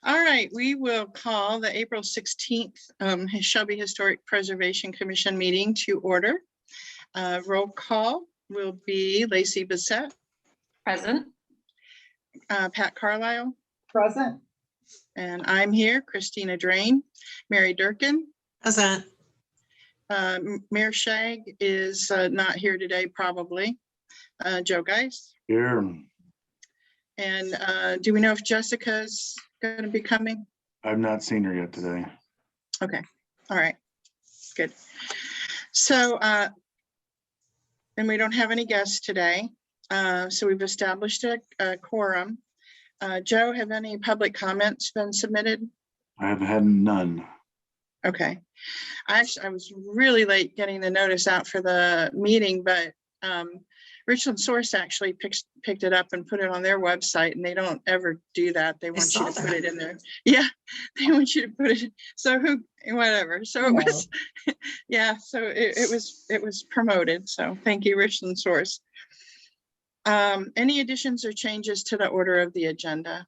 All right, we will call the April 16th Shelby Historic Preservation Commission meeting to order. Roll call will be Lacey Bissett. Present. Pat Carlisle. Present. And I'm here, Christina Drain. Mary Durkin. Present. Mayor Shag is not here today, probably. Joe Geis. Here. And do we know if Jessica's going to be coming? I've not seen her yet today. Okay. All right. Good. So, and we don't have any guests today. So we've established a quorum. Joe, have any public comments been submitted? I have had none. Okay. I was really late getting the notice out for the meeting, but Richland Source actually picked it up and put it on their website, and they don't ever do that. They want you to put it in there. Yeah, they want you to put it. So whatever. So it was, yeah. So it was promoted. So thank you, Richland Source. Any additions or changes to the order of the agenda?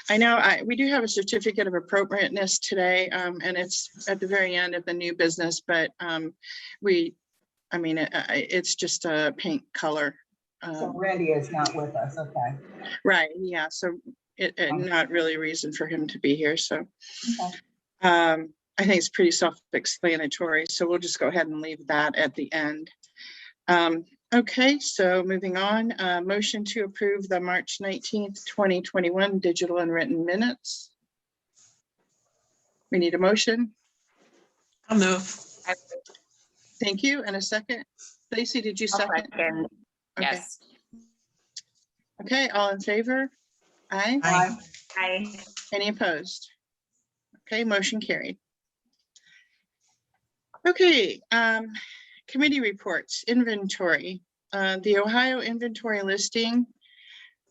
I know we do have a certificate of appropriateness today, and it's at the very end of the new business, but it's just a paint color. So Randy is not with us, okay. Right, yeah, so not really a reason for him to be here, so. Okay. I think it's pretty self-explanatory, so we'll just go ahead and leave that at the end. Okay, so moving on, motion to approve the March 19th, 2021 digital and written minutes. We need a motion. I'll move. Thank you. And a second. Lacey, did you second? Okay. Yes. Okay, all in favor? Aye. Aye. Aye. Any opposed? Okay, motion carried. Okay, committee reports, inventory. The Ohio inventory listing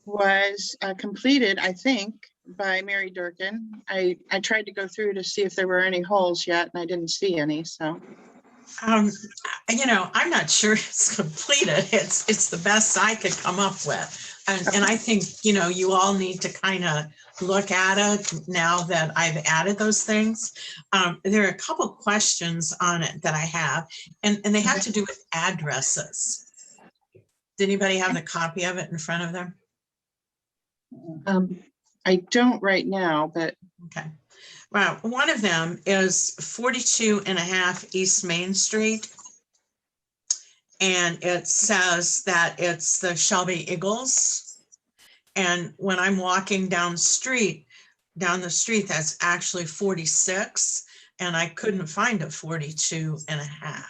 was completed, I think, by Mary Durkin. I tried to go through to see if there were any holes yet, and I didn't see any, so. I'm not sure it's completed. It's the best I could come up with. And I think, you all need to kind of look at it now that I've added those things. There are a couple questions on it that I have, and they have to do with addresses. Did anybody have a copy of it in front of them? I don't right now, but. Okay. Well, one of them is 42.5 East Main Street. And it says that it's the Shelby Eagles. And when I'm walking down the street, that's actually 46. And I couldn't find a 42.5.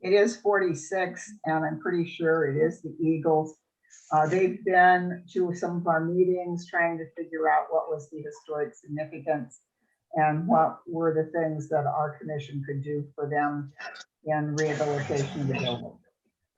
It is 46, and I'm pretty sure it is the Eagles. They've been to some of our meetings trying to figure out what was the historic significance and what were the things that our commission could do for them in rehabilitation of the building.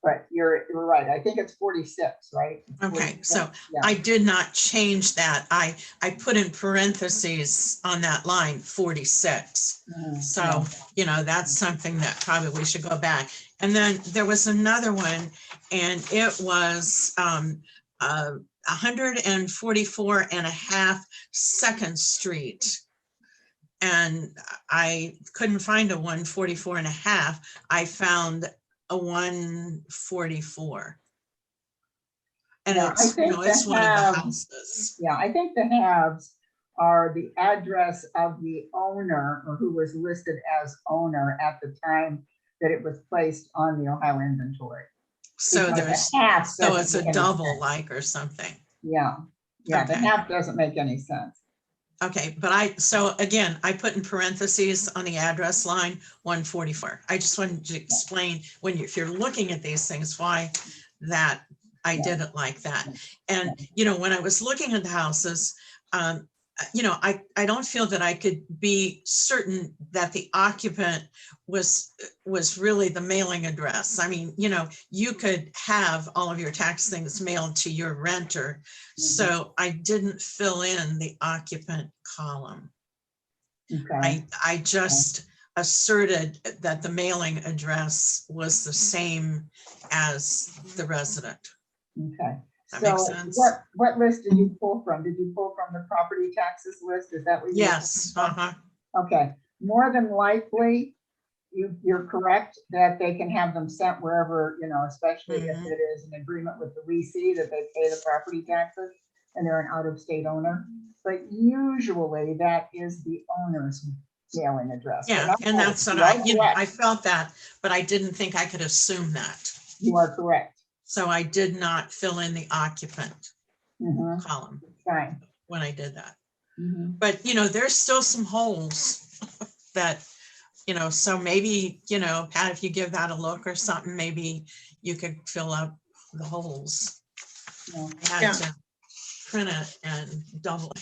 But you're right. I think it's 46, right? It's Okay, 46. so Yeah. I did not change that. I put in parentheses on that line 46. So, that's something that probably we should go back. And then there was another one, and it was 144.5 2nd Street. And I couldn't find a 144.5. I found a 144. And Yeah, it's, it's one of the houses. Yeah, I think the halves are the address of the owner, or who was listed as owner at the time that it was placed on the Ohio inventory. So Because it's a double like or something. Yeah, Okay. The half doesn't make any sense. Okay, but so again, I put in parentheses on the address line 144. I just wanted to explain if you're looking at these things, why that I did it like that. And, when I was looking at the houses, I don't feel that I could be certain that the occupant was really the mailing address. I mean, you could have all of your tax things mailed to your renter. So I didn't fill in the occupant column. Okay. I just asserted that the mailing address was the same as the resident. Okay. That makes So sense. what list did you pull from? Did you pull from the property taxes list? Is that what you? Yes, uh-huh. Okay, more than likely, you're correct that they can have them sent wherever, especially if Mhm. it is an agreement with the leasing that they pay the property taxes and they're an out-of-state owner. But usually that is the owner's mailing address. But Yeah, and that's what you are correct. I felt that, but I didn't think I could assume that. You are correct. So I did not fill in the occupant Mhm, column fine. when I did that. Mhm. But, there's still some holes that, so maybe, Pat, if you give that a look or something, maybe you could fill up the holes. Yeah. I Yeah. had to print it and double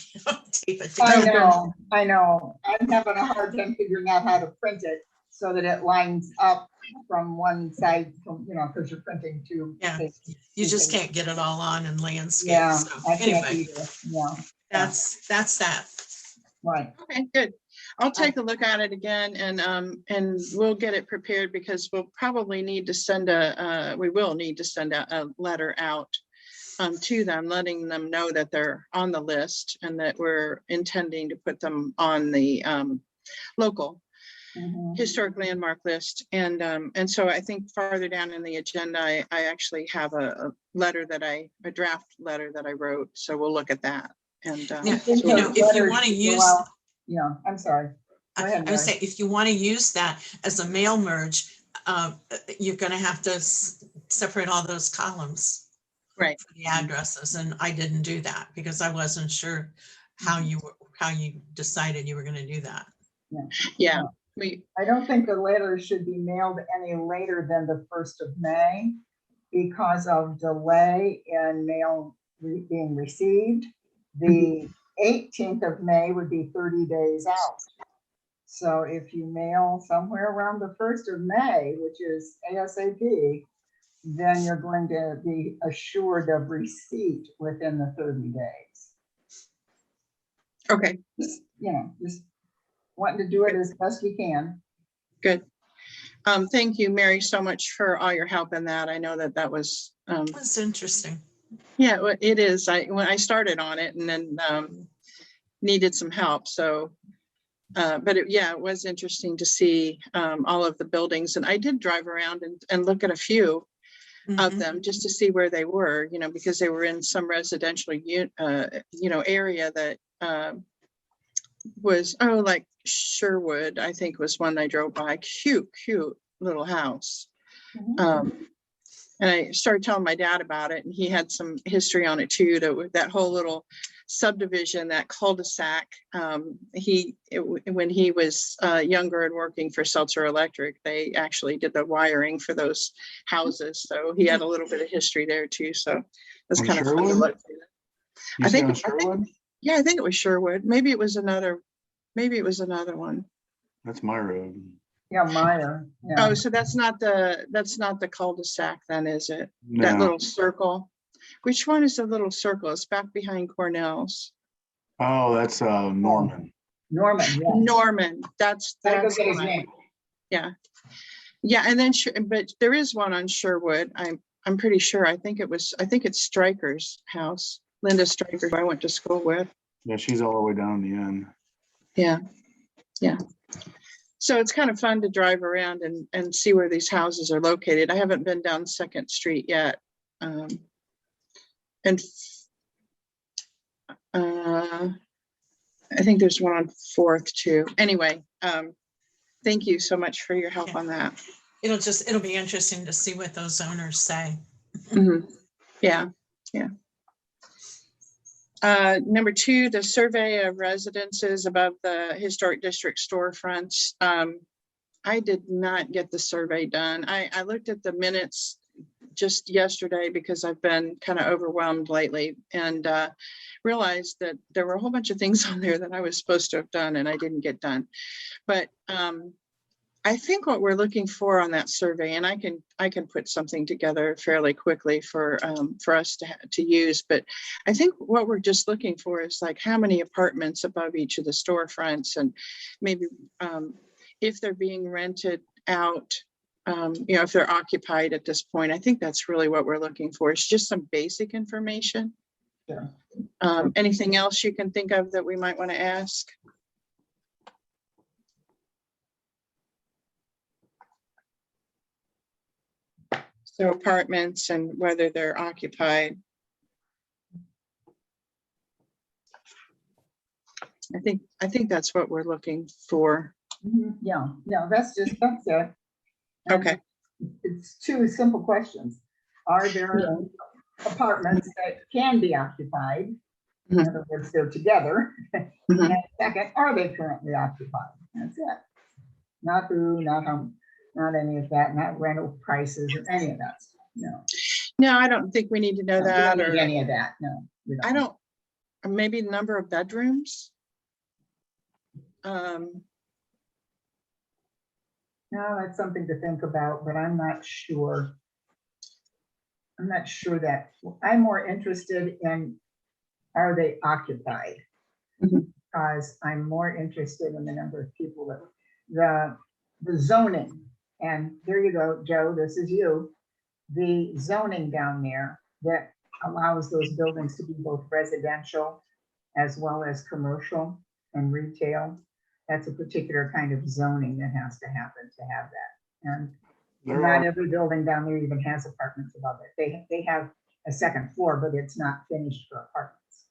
tape it I together. know. I'm having a hard time figuring out how to print it so that it lines up from one side, because you're printing two. Yeah, pages. You just can't get it all on in landscape. Yeah, So I can't anyway, either. Yeah, that's that. right. Okay, good. I'll take a look at it again and we'll get it prepared because we'll probably need to send we will need to send a letter out to them, letting them know that they're on the list and that we're intending to put them on the local Mhm. historic landmark list. And so I think farther down in the agenda, I actually have a letter a draft letter that I wrote. So we'll look at that. And Yeah, so if you Letters want to go use, out- Yeah, I'm sorry. Go ahead, I would Mary. say, if you want to use that as a mail merge, you're going to have to separate all those columns. Right. For the addresses, and I didn't do that because I wasn't sure how you decided you were going to do that. yeah, I don't think the letter should be mailed any later than the 1st of May because of delay in mail being received. The 18th of May would be 30 days out. So if you mail somewhere around the 1st of May, which is ASAP, then you're going to be assured of receipt within the 30 days. okay, Just wanting to do it as best we can. good. Thank you, Mary, so much for all your help in that. I know that was, That's interesting. yeah, it is. When I started on it and then needed some help. So, but it was interesting to see all of the buildings. And I did drive around and look at a few of Mhm. them just to see where they were, because they were in some residential, area that was, like Sherwood, I think was one I drove by. Cute little house. Mhm. And I started telling my dad about it and he had some history on it too, that whole little subdivision, that cul-de-sac. When he was younger and working for Seltzer Electric, they actually did the wiring for those houses. So he had a little bit of history there too. So that's On kind of fun to Sherwood? look through. You I say think- on Sherwood? Yeah, I think it was Sherwood. Maybe it was another one. That's my road. Yeah, Meyer. Yeah. Oh, so that's not the cul-de-sac then, is it? That No. little circle? Which one is the little circle? It's back behind Cornell's. Oh, that's Norman. Norman, yeah. Norman, that's Gotta go get his right. name. Yeah. Yeah, and then, but there is one on Sherwood. I'm pretty sure. I think it's Stryker's house. Linda Stryker, who I went to school with. Yeah, she's all the way down the end. Yeah. So it's kind of fun to drive around and see where these houses are located. I haven't been down Second Street yet. And I think there's one on Fourth too. Anyway, thank you so much for your help on that. It'll be interesting to see what those owners say. Mhm. Yeah. Number 2, the survey of residences above the historic district storefronts. I did not get the survey done. I looked at the minutes just yesterday because I've been kind of overwhelmed lately and realized that there were a whole bunch of things on there that I was supposed to have done and I didn't get done. But I think what we're looking for on that survey, and I can put something together fairly quickly for us to use, but I think what we're just looking for is like how many apartments above each of the storefronts, and maybe if they're being rented out you know, if they're occupied at this point. I think that's really what we're looking for. It's just some basic information. Sure. Anything else you can think of that we might want to ask? So apartments and whether they're occupied. I think that's what we're looking for. Yeah, that's it. And Okay. It's two simple questions. Are there apartments that can be occupied? In Mhm. other words, they're together. Mhm. And second, are they currently occupied? That's it. Not who, not how, not any of that, not rental prices or any of that. No. No, I don't think we need to know No, we that, don't need or any of that, no. we I don't, or maybe the number of bedrooms. No, that's something to think about, but I'm not sure. I'm not sure that, I'm more interested in, are they occupied? Mhm. Because I'm more interested in the number of people that, the zoning, and there you go, Joe, this is you. The zoning down there that allows those buildings to be both residential as well as commercial and retail. That's a particular kind of zoning that has to happen to have that. And There not are, every building down there even has apartments above it. They have a second floor, but it's not finished for apartments.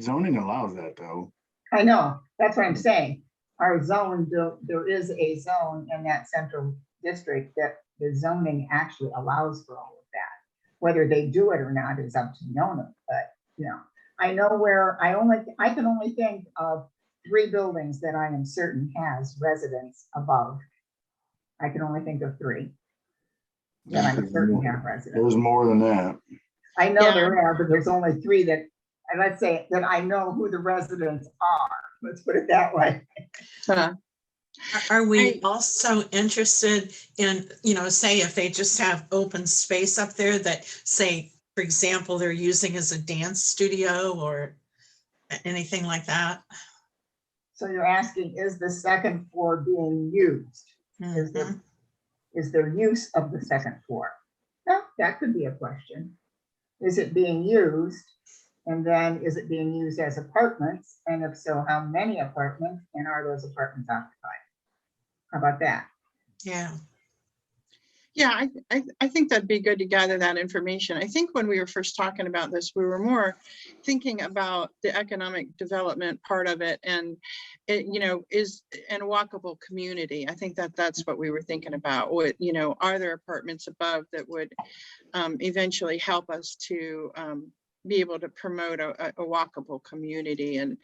zoning allows that though. I know, that's what I'm saying. Our zone, there is a zone in that central district that the zoning actually allows for all of that. Whether they do it or not is up to Nona, but you know, I know where I can only think of 3 buildings that I am certain has residents above. I can only think of 3 that I'm certain have residents. There's more than that. I know Yeah. there are, but there's only 3 that, and let's say that I know who the residents are. Let's put it that way. Uh, Are we I- also interested in, say if they just have open space up there that say, for example, they're using as a dance studio or anything like that? So you're asking, is the second floor being used? Is there, Mhm. is there use of the second floor? No, that could be a question. Is it being used? And then is it being used as apartments? And if so, how many apartments? And are those apartments occupied? How about that? Yeah, Yeah, I think that'd be good to gather that information. I think when we were first talking about this, we were more thinking about the economic development part of it, and it, is an walkable community. I think that's what we were thinking about. What, are there apartments above that would eventually help us to be able to promote a walkable community and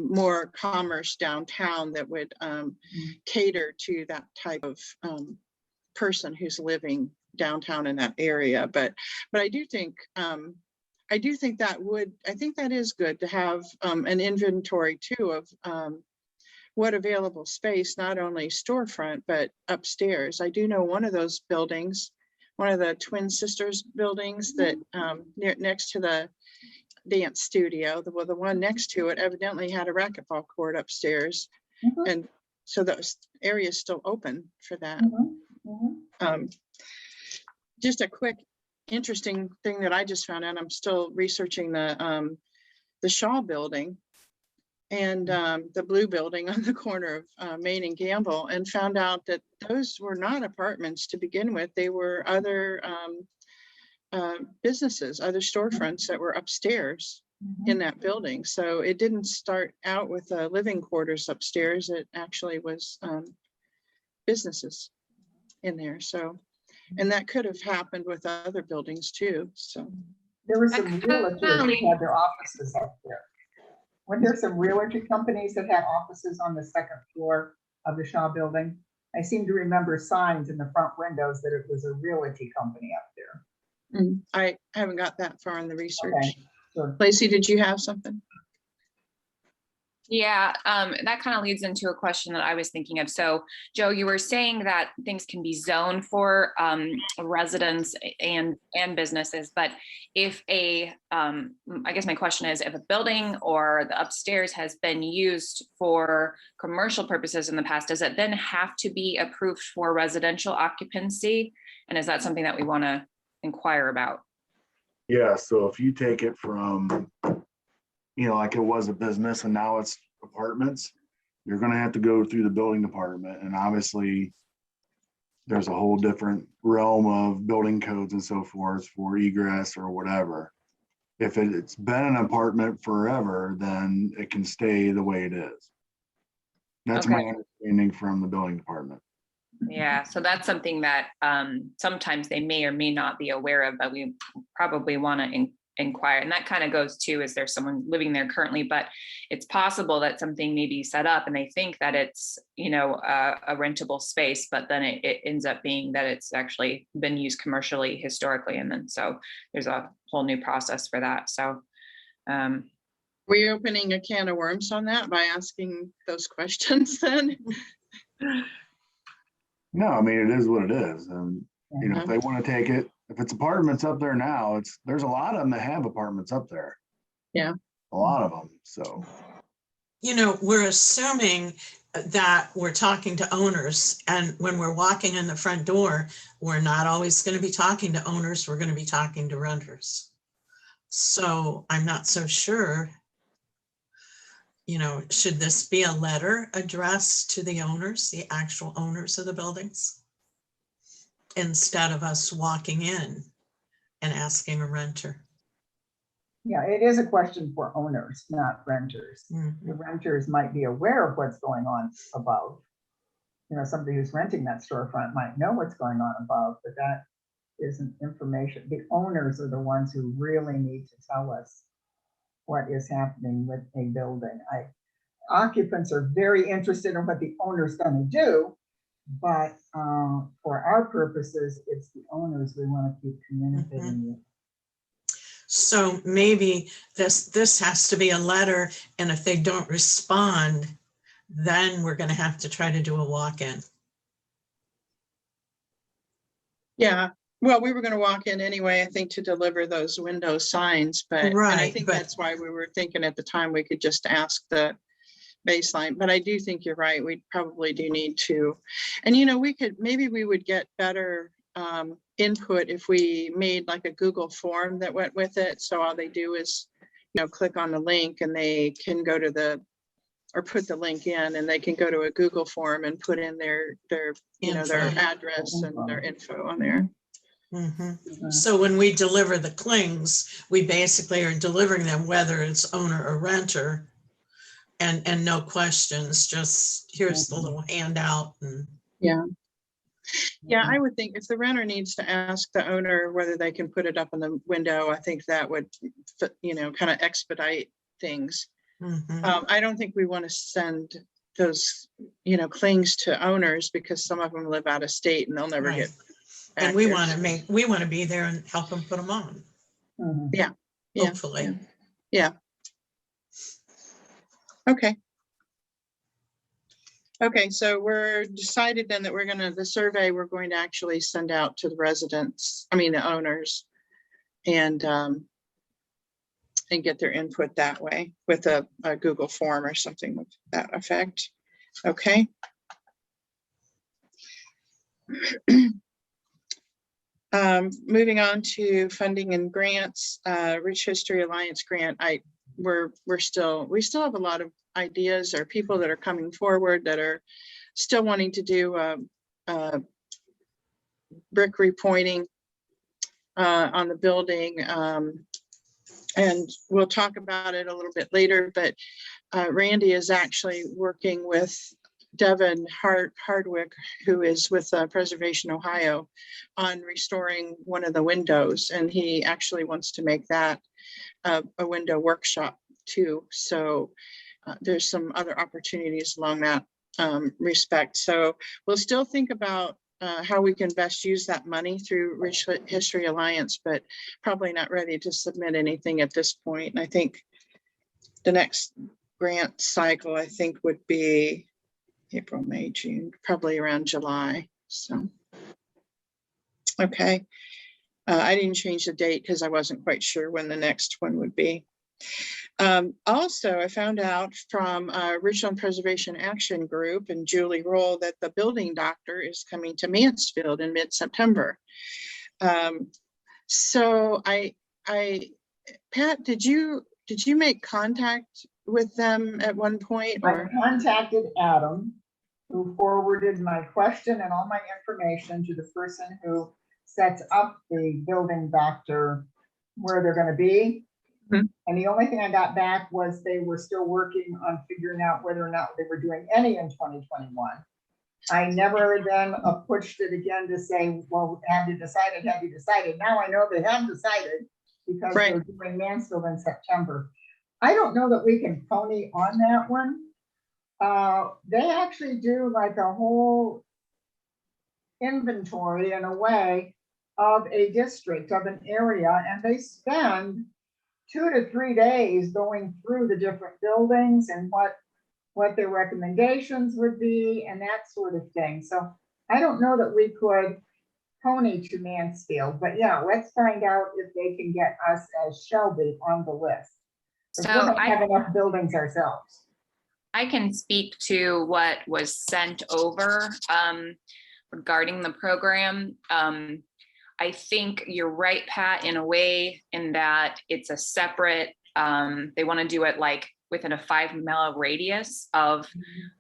more commerce downtown that would cater to that type of person who's living downtown in that area. But I do think that is good to have an inventory too of what available space, not only storefront, but upstairs. I do know one of those buildings, one of the Twin Sisters buildings that next to the dance studio, the one next to it evidently had a racquetball court upstairs. Mhm. And so the area is still open for that. Just a quick interesting thing that I just found out, I'm still researching the Shaw building and the blue building on the corner of Main and Gamble, and found out that those were not apartments to begin with. They were other businesses, other storefronts that were upstairs in that building. So it didn't start out with living quarters upstairs. It actually was businesses in there. So, and that could have happened with other buildings too. So, There were some realtors that had their offices up there. Weren't there some realty companies that had offices on the second floor of the Shaw building? I seem to remember signs in the front windows that it was a realty company up there. I haven't got that far in the research. Okay, sure. Lacey, did you have something? Yeah, that kind of leads into a question that I was thinking of. So, Joe, you were saying that things can be zoned for residents and businesses, but if I guess my question is, if a building or the upstairs has been used for commercial purposes in the past, does it then have to be approved for residential occupancy? And is that something that we want to inquire about? Yeah, so if you take it from, like it was a business and now it's apartments, you're gonna have to go through the building department, and obviously there's a whole different realm of building codes and so forth for egress or whatever. If it's been an apartment forever, then it can stay the way it is. That's my Okay. understanding from the building department. Yeah, so that's something that sometimes they may or may not be aware of, but we probably want to inquire. And that kind of goes to, is there someone living there currently? But it's possible that something may be set up and they think that it's, a rentable space, but then it ends up being that it's actually been used commercially historically. And then so there's a whole new process for that. So Were you opening a can of worms on that by asking those questions then? No, I mean, it is what it is. And, if they want to take it, if it's apartments up there now, there's a lot of them that have apartments up there. Yeah. A lot of them, so. We're assuming that we're talking to owners, and when we're walking in the front door, we're not always going to be talking to owners, we're going to be talking to renters. So I'm not so sure, should this be a letter addressed to the owners, the actual owners of the buildings, instead of us walking in and asking a renter? Yeah, it is a question for owners, not renters. Mhm. The renters might be aware of what's going on above. Somebody who's renting that storefront might know what's going on above, but that isn't information. The owners are the ones who really need to tell us what is happening with a building. Occupants are very interested in what the owner's going to do, but for our purposes, it's the owners we want to keep communicating with. So maybe this has to be a letter, and if they don't respond, then we're going to have to try to do a walk-in. Yeah, well, we were gonna walk in anyway, I think, to deliver those window signs, but, and I Right, think but- that's why we were thinking at the time we could just ask the baseline, but I do think you're right, we probably do need to. And maybe we would get better input if we made like a Google form that went with it. So all they do is, click on the link and they can go to or put the link in, and they can go to a Google form and put in their Info. address and their info on there. Mhm. So when we deliver the clings, we basically are delivering them whether it's owner or renter, and no questions, just here's the little handout. And Yeah, I would think if the renter needs to ask the owner whether they can put it up in the window, I think that would, kind of expedite things. Mhm. I don't think we want to send those, clings to owners because some of them live out of state and they'll never Right. get back And we there. want to be there and help them put them on, Mhm. Yeah, hopefully. yeah. Okay. Okay, so we're decided then that the survey, we're going to actually send out to the residents, the owners, and get their input that way with a Google form or something with that effect. Okay. Moving on to funding and grants, Rich History Alliance grant. We still have a lot of ideas or people that are coming forward that are still wanting to do brick repointing on the building. And we'll talk about it a little bit later, but Randy is actually working with Devin Hardwick, who is with Preservation Ohio, on restoring one of the windows. And he actually wants to make that a window workshop too. So there's some other opportunities along that respect. So we'll still think about how we can best use that money through Rich History Alliance, but probably not ready to submit anything at this point. And I think the next grant cycle, I think, would be April, May, June, probably around July, so. Okay, I didn't change the date because I wasn't quite sure when the next one would be. Also, I found out from Richland Preservation Action Group and Julie Roll that the building doctor is coming to Mansfield in mid-September. So Pat, did you make contact with them at one point, I or? contacted Adam, who forwarded my question and all my information to the person who sets up the building doctor where they're gonna be. Mhm. And the only thing I got back was they were still working on figuring out whether or not they were doing any in 2021. I never then pushed it again to say, well, have you decided, have you decided? Now I know they have decided because Right. they're doing Mansfield in September. I don't know that we can phony on that one. They actually do like a whole inventory in a way of a district, of an area, and they spend 2 to 3 days going through the different buildings and what their recommendations would be and that sort of thing. So I don't know that we could pony to Mansfield, but yeah, let's find out if they can get us as Shelby on the list. 'Cause we So don't have enough buildings ourselves. I can speak to what was sent over regarding the program. I think you're right, Pat, in a way, in that it's a separate, they want to do it like within a 5-mile radius of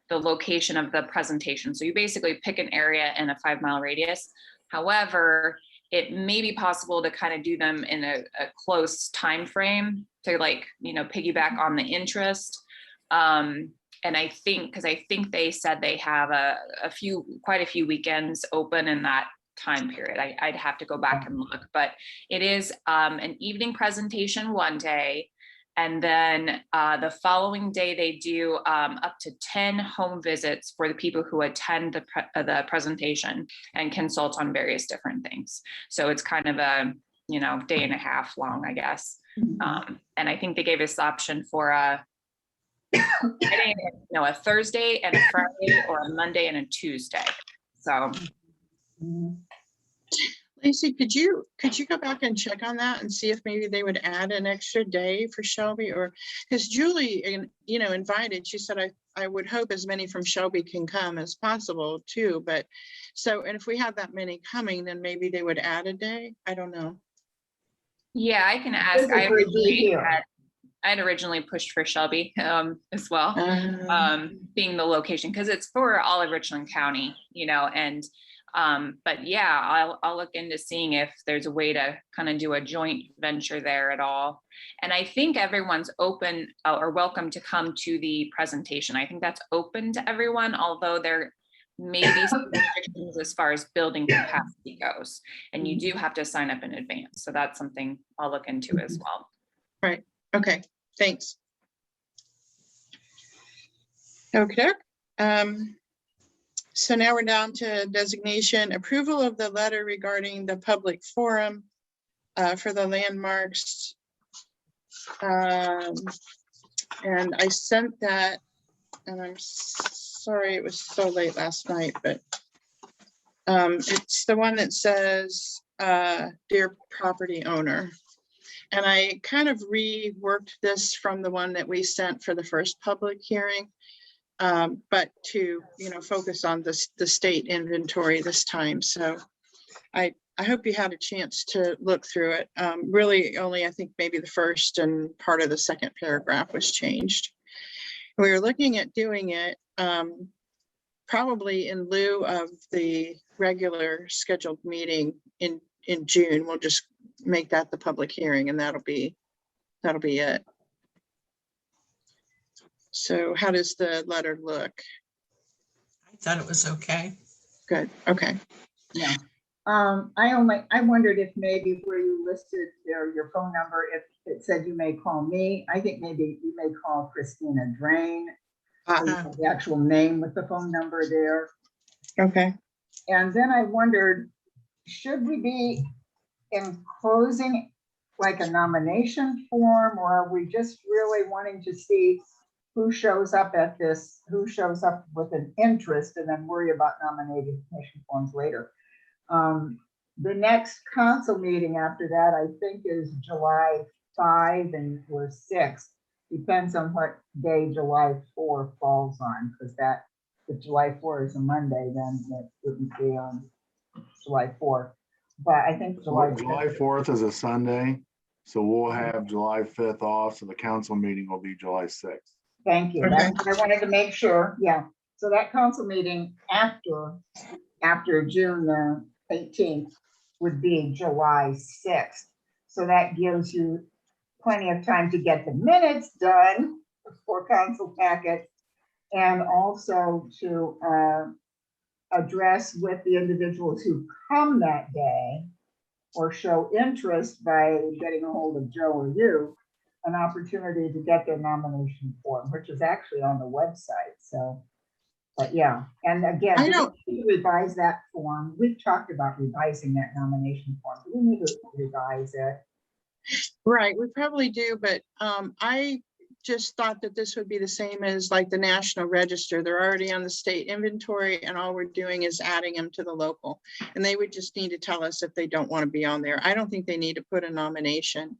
the location of the presentation. So you basically pick an area in a 5-mile radius. However, it may be possible to kind of do them in a close time frame to, like, you know, piggyback on the interest. And I think, because I think they said they have quite a few weekends open in that time period. I'd have to go back and look, but it is an evening presentation one day. And then the following day, they do up to 10 home visits for the people who attend the presentation and consult on various different things. So it's kind of a, you know, day and a half long, I guess. And I think they gave us the option for a Thursday and a Friday, or a Monday and a Tuesday. So Lacey, could you go back and check on that and see if maybe they would add an extra day for Shelby, or because Julie, you know, invited, she said, I would hope as many from Shelby can come as possible too, but so, and if we have that many coming, then maybe they would add a day. I don't know. yeah, I can ask. Physically I had originally pushed for Shelby as well, Um, being the location, because it's for all of Richland County, you know, and but yeah, I'll look into seeing if there's a way to kind of do a joint venture there at all. And I think everyone's open or welcome to come to the presentation. I think that's open to everyone, although there may be some restrictions as far as building capacity goes. And you do have to sign up in advance. So that's something I'll look into as well. Right. Okay. Thanks. Okay. So now we're down to designation, approval of the letter regarding the public forum for the landmarks. And I sent that, and I'm sorry it was so late last night, but it's the one that says, dear property owner. And I kind of reworked this from the one that we sent for the first public hearing. But to, you know, focus on the state inventory this time. So I hope you had a chance to look through it. Really only, I think maybe the first and part of the second paragraph was changed. We were looking at doing it probably in lieu of the regular scheduled meeting in June. We'll just make that the public hearing, and that'll be it. So how does the letter look? I thought it was okay. Good. Okay. Yeah. I wondered if maybe where you listed your phone number, if it said you may call me, I think maybe you may call Christina Drain. So you have the actual name with the phone number there. Okay. And then I wondered, should we be enclosing like a nomination form, or are we just really wanting to see who shows up at this, who shows up with an interest, and then worry about nominating commission forms later. The next council meeting after that, I think, is July 5 and or 6. Depends on what day July 4 falls on, because that, if July 4 is a Monday, then it wouldn't be on July 4. But I think July. July 4th is a Sunday, so we'll have July 5th off, so the council meeting will be July 6th. Thank you. That's what I wanted to make sure. Yeah. So that council meeting after June the 18th would be July 6th. So that gives you plenty of time to get the minutes done for council packet, and also to address with the individuals who come that day or show interest by getting a hold of Joe or you, an opportunity to get their nomination form, which is actually on the website. So, but yeah, and again, I don't- we need to revise that form. We've talked about revising that nomination form. We need to revise it. Right, we probably do, but I just thought that this would be the same as like the National Register. They're already on the state inventory, and all we're doing is adding them to the local. And they would just need to tell us if they don't want to be on there. I don't think they need to put a nomination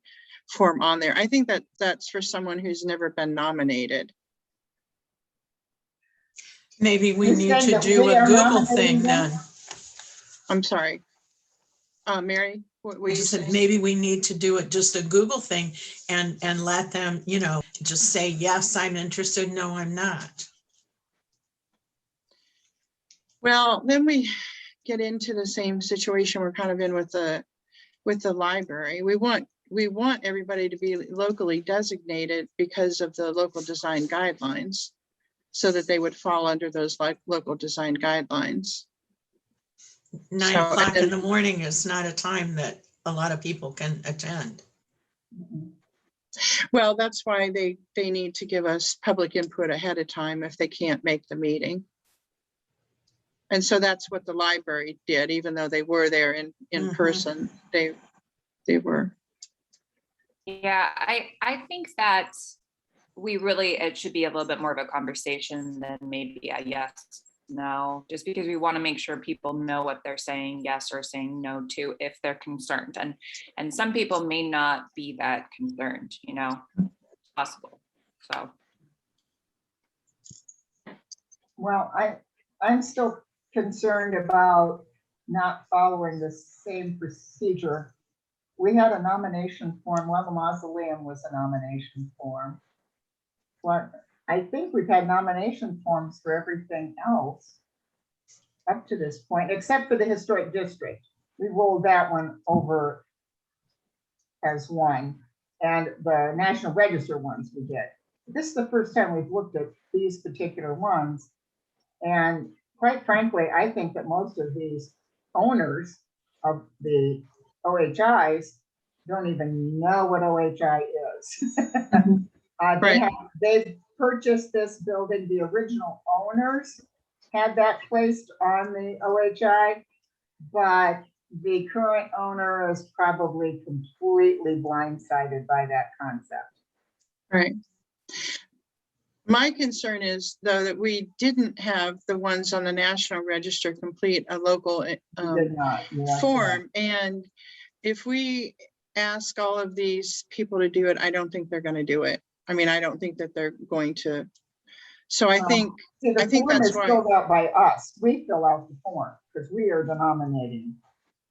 form on there. I think that that's for someone who's never been nominated. Maybe we You're need saying to that do we a are Google nominating thing them? then. I'm sorry. Mary, what were I you just said, saying? maybe we need to do it, just a Google thing, and let them, just say, yes, I'm interested, no, I'm not. Well, then we get into the same situation we're kind of in with the library. We want everybody to be locally designated because of the local design guidelines, so that they would fall under those like local design guidelines. 9 So, and o'clock in then- the morning is not a time that a lot of people can attend. Well, that's why they need to give us public input ahead of time if they can't make the meeting. And so that's what the library did, even though they were there in Mhm. person, they were. Yeah, I think that it should be a little bit more of a conversation than maybe a yes, no, just because we want to make sure people know what they're saying yes or saying no to if they're concerned. And some people may not be that concerned, possible. So. Well, I'm still concerned about not following the same procedure. We had a nomination form. Well, the mausoleum was a nomination form. But I think we've had nomination forms for everything else up to this point, except for the historic district. We rolled that one over as one, and the National Register ones we did. This is the first time we've looked at these particular ones. And quite frankly, I think that most of these owners of the OHIs don't even know what OHI is. Right. They've purchased this building. The original owners had that placed on the OHI, but the current owner is probably completely blindsided by that concept. Right. My concern is, though, that we didn't have the ones on the National Register complete a local Did not, yeah. form. And if we ask all of these people to do it, I don't think they're going to do it. I mean, I don't think that they're going to. So I think, See, the I think form that's is why. filled out by us. We fill out the form because we are the nominating.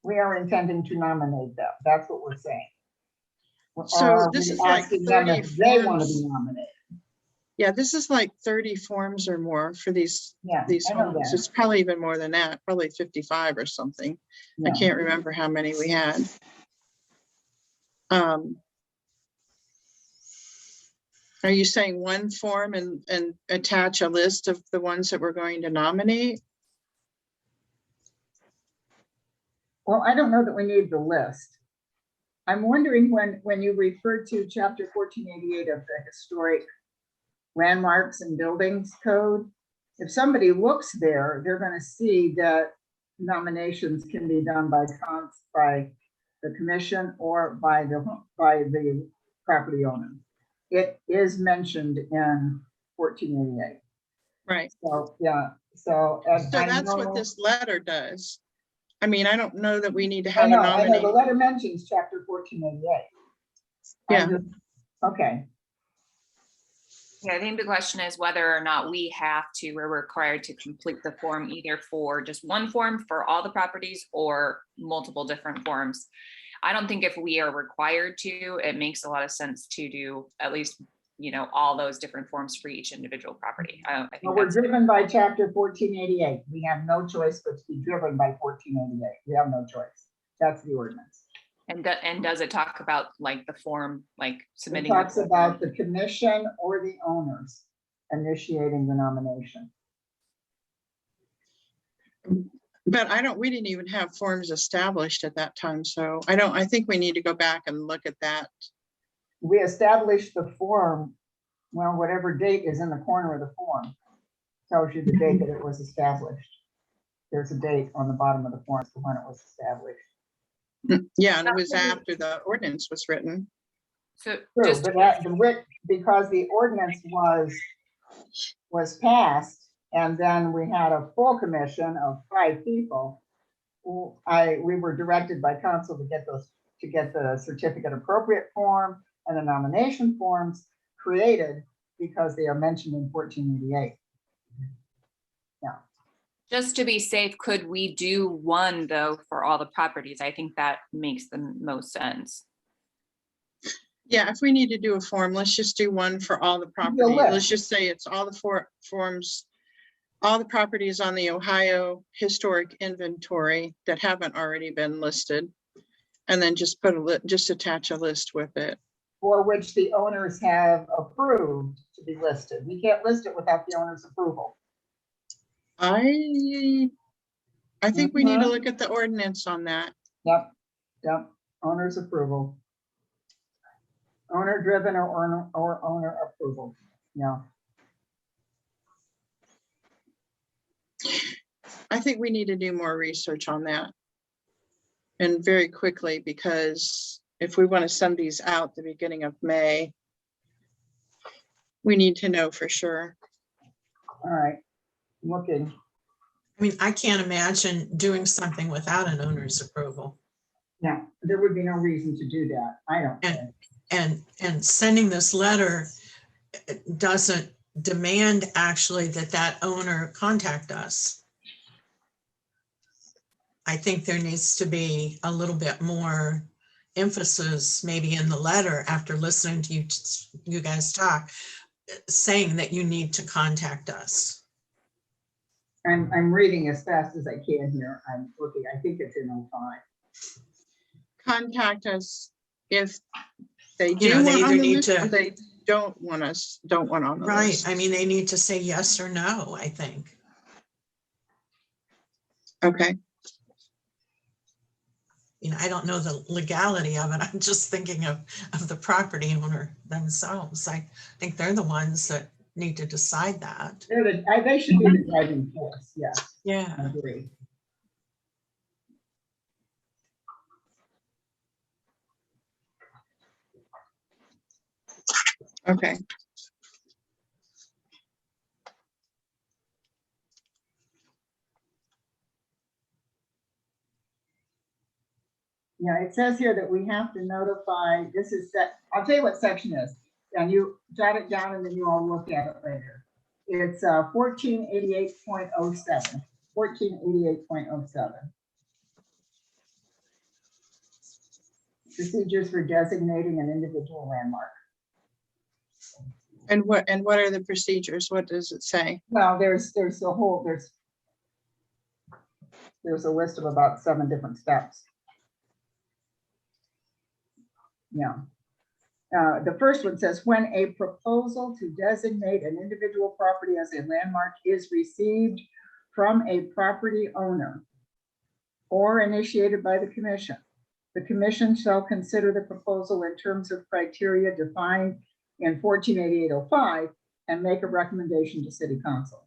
We are intending to nominate them. That's what we're saying. So Or this we is like asking them 30 if they want to forms. be nominated. Yeah, this is like 30 forms or more for these Yeah, I know homes. that. It's probably even more than that, probably 55 or something. I Yeah. can't remember how many we had. Are you saying one form and attach a list of the ones that we're going to nominate? Well, I don't know that we need the list. I'm wondering when you refer to chapter 1488 of the Historic Landmarks and Buildings Code, if somebody looks there, they're going to see that nominations can be done by the commission or by the property owner. It is mentioned in 1488. Right. So, yeah, so. and So I that's what know- this letter does. I mean, I don't know that we need to I have a know, the nominee. letter mentions chapter 1488. Yeah. Okay, Yeah, I think the question is whether or not we're required to complete the form either for just one form for all the properties or multiple different forms. I don't think if we are required to, it makes a lot of sense to do at least, all those different forms for each individual property. I think well, we're that's, driven by chapter 1488. We have no choice but to be driven by 1488. We have no choice. That's the ordinance. and does it talk about like the form, like It submitting? talks about the commission or the owners initiating the nomination. But we didn't even have forms established at that time. So I think we need to go back and look at that. We established the form, well, whatever date is in the corner of the form tells you the date that it was established. There's a date on the bottom of the form for when it was established. Yeah, and it was after the ordinance was written. So True, just, but because the ordinance was passed, and then we had a full commission of 5 people. We were directed by council to get the certificate appropriate form and the nomination forms created because they are mentioned in 1488. just to be safe, could we do one though for all the properties? I think that makes the most sense. Yeah, if we need to do a form, let's just do one for all the property. list. Let's just say it's all the forms, all the properties on the Ohio Historic Inventory that haven't already been listed. And then just just attach a list with it. For which the owners have approved to be listed. We can't list it without the owner's approval. I think we need to Mhm. look at the ordinance on that. Yep, owner's approval. Owner driven or owner approval, yeah. I think we need to do more research on that. And very quickly, because if we want to send these out the beginning of May, we need to know for sure. All right, looking, I mean, I can't imagine doing something without an owner's approval. yeah, there would be no reason to do that, I don't think. And sending this letter doesn't demand actually that owner contact us. I think there needs to be a little bit more emphasis maybe in the letter after listening to you guys talk, saying that you need to contact us. I'm reading as fast as I can here, I'm looking, I think it's in 05. Contact us if they You do know, they want either on the need list, to- or they don't want on the Right, list. I mean, they need to say yes or no, I think. Okay, You know, I don't know the legality of it. I'm just thinking of the property owner themselves. I think they're the ones that need to decide that. They should be the driving force, yes, I Yeah. agree. okay. Yeah, it says here that we have to notify, this is I'll tell you what section is, and you jot it down and then you all look at it later. It's 1488.07, 1488.07. Procedures for designating an individual landmark. And what are the procedures? What does it say? Well, there's a list of about 7 different steps. Yeah. The first one says, when a proposal to designate an individual property as a landmark is received from a property owner or initiated by the commission shall consider the proposal in terms of criteria defined in 1488.05 and make a recommendation to City Council.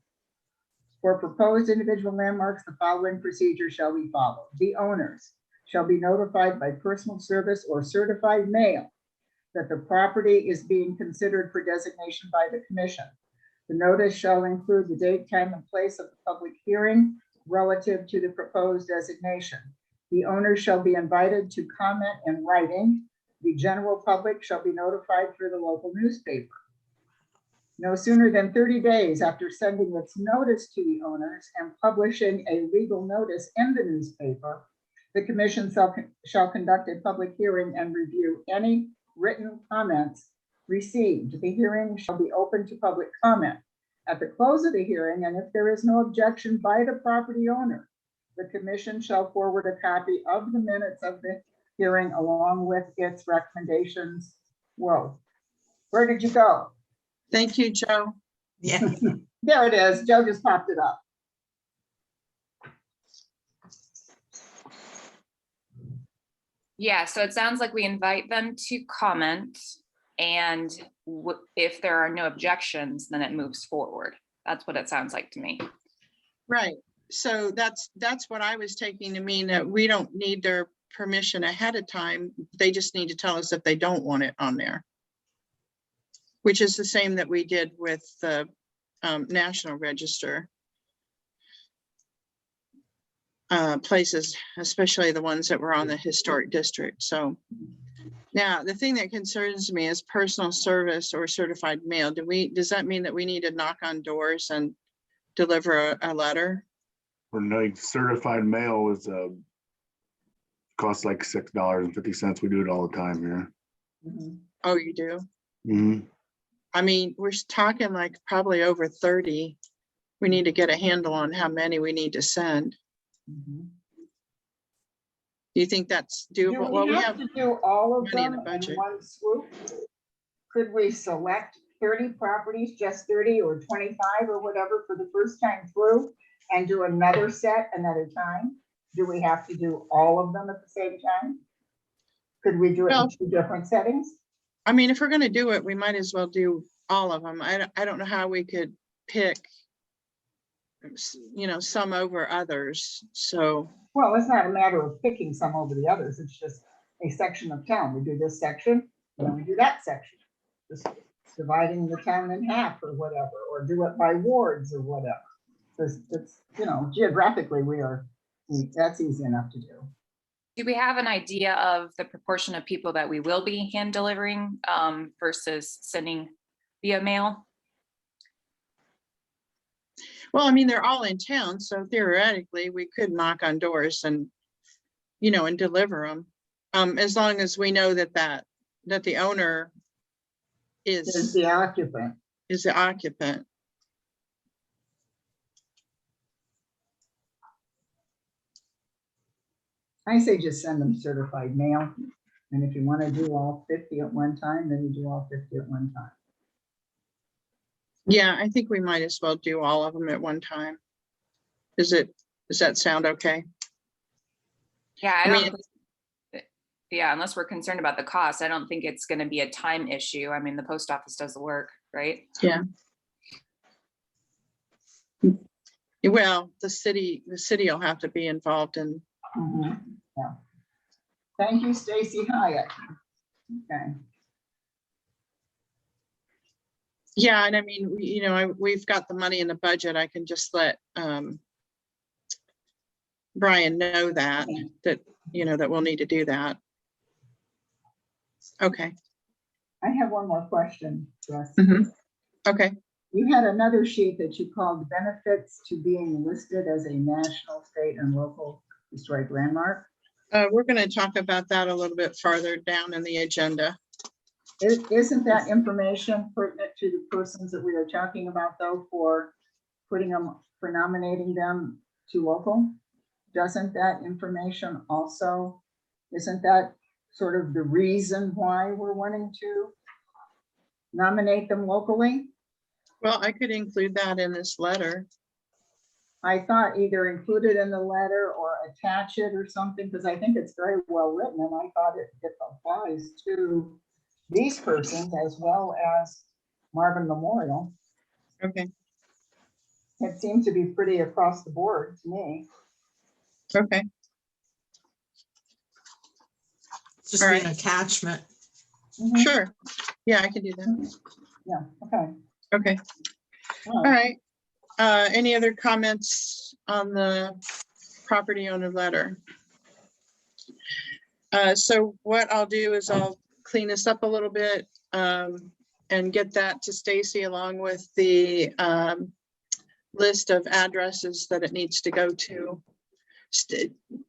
For proposed individual landmarks, the following procedure shall be followed. The owners shall be notified by personal service or certified mail that the property is being considered for designation by the commission. The notice shall include the date, time, and place of the public hearing relative to the proposed designation. The owner shall be invited to comment in writing. The general public shall be notified through the local newspaper. No sooner than 30 days after sending its notice to the owners and publishing a legal notice in the newspaper, the commission shall conduct a public hearing and review any written comments received. The hearing shall be open to public comment. At the close of the hearing, and if there is no objection by the property owner, the commission shall forward a copy of the minutes of the hearing along with its recommendations. Whoa, where did you go? Thank you, Joe. Yeah, There it is. Joe just popped it up. Yeah, so it sounds like we invite them to comment, and if there are no objections, then it moves forward. That's what it sounds like to me. Right. So that's what I was taking to mean that we don't need their permission ahead of time. They just need to tell us if they don't want it on there. Which is the same that we did with the National Register. Places, especially the ones that were on the historic district. So now the thing that concerns me is personal service or certified mail. Does that mean that we need to knock on doors and deliver a letter? Or like certified mail is costs like $6.50. We do it all the time here. Mhm. Oh, you do? Mhm. I mean, we're talking like probably over 30. We need to get a handle on how many we need to send. Mhm. Do you think that's Do doable? Well, we have to do all of money in them the in budget. one swoop? Could we select 30 properties, just 30 or 25 or whatever for the first time through and do another set another time? Do we have to do all of them at the same time? Could we do it in Well- 2 different settings? I mean, if we're gonna do it, we might as well do all of them. I don't know how we could pick, some over others. So, Well, it's not a matter of picking some over the others. It's just a section of town. We do this section, and then we do that section. Just dividing the town in half or whatever, or do it by wards or whatever. It's, geographically, that's easy enough to do. Do we have an idea of the proportion of people that we will be hand delivering versus sending via mail? well, I mean, they're all in town, so theoretically, we could knock on doors and, and deliver them. As long as we know that the owner Is is the occupant. the occupant. I say just send them certified mail. And if you want to do all 50 at one time, then you do all 50 at one time. Yeah, I think we might as well do all of them at one time. Does that sound okay? Yeah, I mean, yeah, unless we're concerned about the cost, I don't think it's going to be a time issue. I mean, the post office does the work, right? Yeah. Well, the city will have to be involved in. Mhm, yeah. Thank you, Stacy Hyatt. Okay. Yeah, and I mean, we've got the money in the budget. I can just let Brian know that we'll need to do that. Okay. I have one more question, Jess. Okay. You had another sheet that you called benefits to being listed as a national, state, and local historic landmark. We're going to talk about that a little bit farther down in the agenda. Isn't that information pertinent to the persons that we are talking about, though, for nominating them to local? Doesn't that information also, isn't that sort of the reason why we're wanting to nominate them locally? Well, I could include that in this letter. I thought either include it in the letter or attach it or something, because I think it's very well written, and I thought it applies to these persons as well as Marvin Memorial. Okay. It seems to be pretty across the board to me. Okay. just be an attachment. Mhm. Sure. Yeah, I can do that. Yeah, okay. Okay. All right. Any other comments on the property owner letter? So what I'll do is I'll clean this up a little bit and get that to Stacy along with the list of addresses that it needs to go to.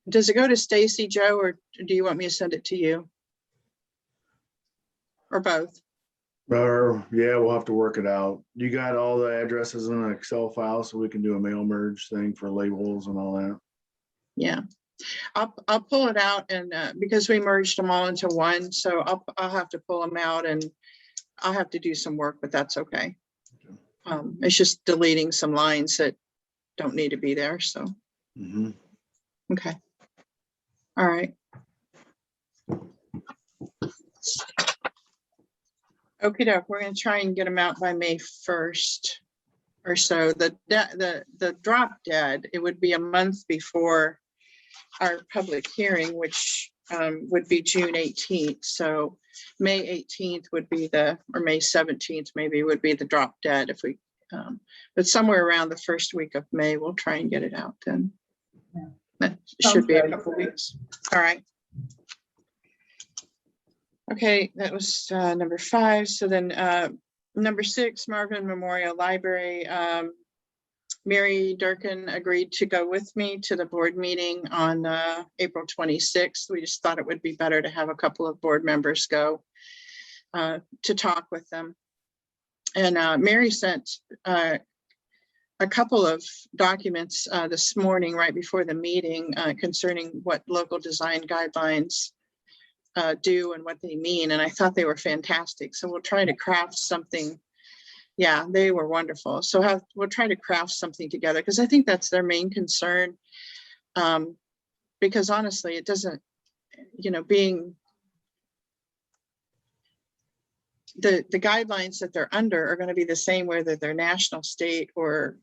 Does it go to Stacy, Joe, or do you want me to send it to you? Or both? Or, yeah, we'll have to work it out. You got all the addresses in an Excel file so we can do a mail merge thing for labels and all that. Yeah, I'll pull it out and because we merged them all into one, so I'll have to pull them out and I'll have to do some work, but that's okay. It's just deleting some lines that don't need to be there, so. Mhm. Okay. All right. Okey doke, we're gonna try and get them out by May 1st or so. The drop dead, it would be a month before our public hearing, which would be June 18th. So May 18th would be or May 17th maybe would be the drop dead if we, but somewhere around the first week of May, we'll try and get it out then. Yeah. That Sounds should be a good. couple weeks. All right. Okay, that was number 5. So then number 6, Marvin Memorial Library. Mary Durkin agreed to go with me to the board meeting on April 26th. We just thought it would be better to have a couple of board members go to talk with them. And Mary sent a couple of documents this morning right before the meeting concerning what local design guidelines do and what they mean. And I thought they were fantastic. So we'll try to craft something. Yeah, they were wonderful. So we'll try to craft something together because I think that's their main concern. Because honestly, it doesn't, being the guidelines that they're under are going to be the same whether they're national, state, or,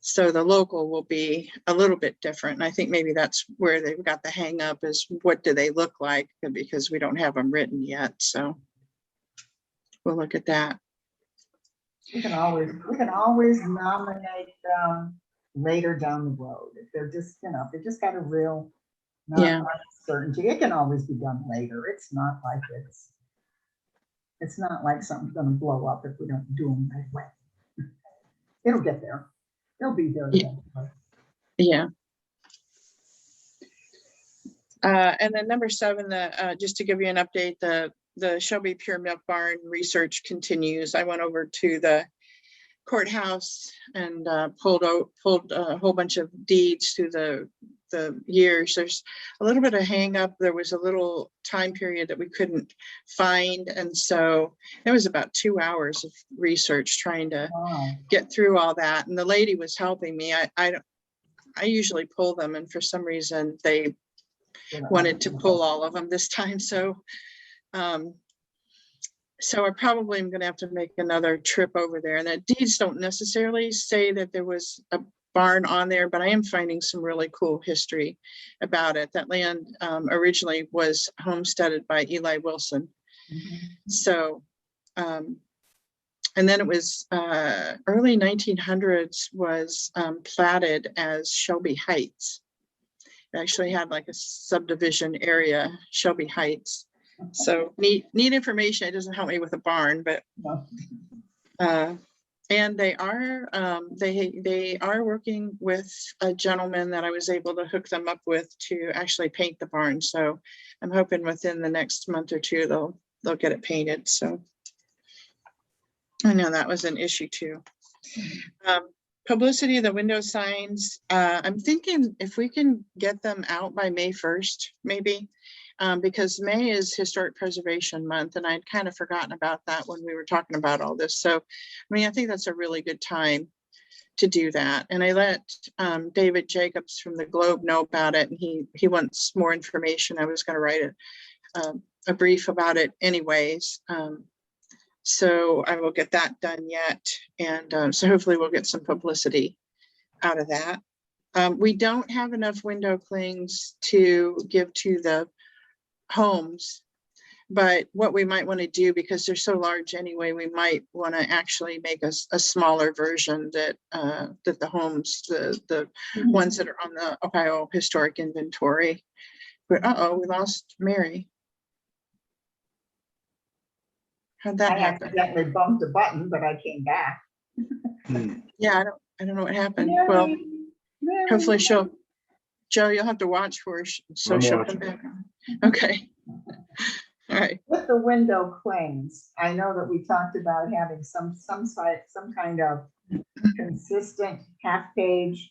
so the local will be a little bit different. And I think maybe that's where they've got the hang up is what do they look like, because we don't have them written yet. So we'll look at that. We can always nominate them later down the road. If they're just, if they just got a real not certainty, it can always be done later. It's not like something's gonna blow up if we don't do them right away. It'll get there. They'll be there. Yeah. And then number 7, just to give you an update, the Shelby Pure Milk Barn research continues. I went over to the courthouse and pulled a whole bunch of deeds through the years. There's a little bit of hang up. There was a little time period that we couldn't find. And so it was about 2 hours of research trying to get through all that. And the lady was helping me. I usually pull them, and for some reason they wanted to pull all of them this time. So I probably am going to have to make another trip over there. And the deeds don't necessarily say that there was a barn on there, but I am finding some really cool history about it. That land originally was homesteaded by Eli Wilson. So, and then it was early 1900s was platted as Shelby Heights. It actually had like a subdivision area, Shelby Heights. So neat information. It doesn't help me with a barn, but and they are working with a gentleman that I was able to hook them up with to actually paint the barn. So I'm hoping within the next month or two they'll get it painted. So I know that was an issue too. Publicity of the window signs. I'm thinking if we can get them out by May 1st, maybe. Because May is Historic Preservation Month, and I'd kind of forgotten about that when we were talking about all this. So, I think that's a really good time to do that. And I let David Jacobs from the Globe know about it, and he wants more information. I was going to write a brief about it anyways. So I will get that done yet. And so hopefully we'll get some publicity out of that. We don't have enough window clings to give to the homes. But what we might want to do, because they're so large anyway, we might want to actually make a smaller version that that the homes, the ones that are on the Ohio Historic Inventory. But uh-oh, we lost Mary. How'd that I happen? accidentally bumped a button, but I came back. Yeah, I don't know what happened. Well, Mary, Mary. hopefully Joe, you'll have to watch for her so I'm she'll watching. come back on. Okay. All right. With the window claims, I know that we talked about having some kind of consistent half-page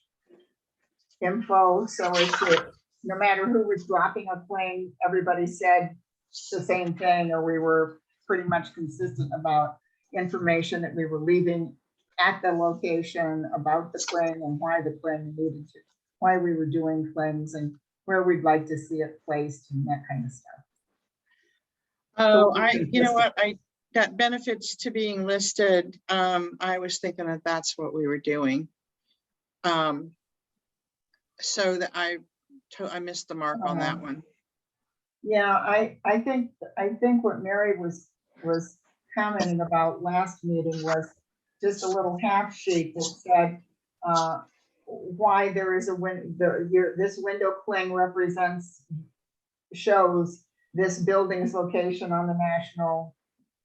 info, so as to, no matter who was dropping a claim, everybody said the same thing, or we were pretty much consistent about information that we were leaving at the location about the claim and why the claim needed to, why we were doing claims and where we'd like to see it placed and that kind of stuff. Oh, So you know what, that benefits to being listed. I was thinking that that's what we were doing. So that I missed the mark on that one. Yeah, I think what Mary was commenting about last meeting was just a little half sheet that said why there is this window cling shows this building's location on the National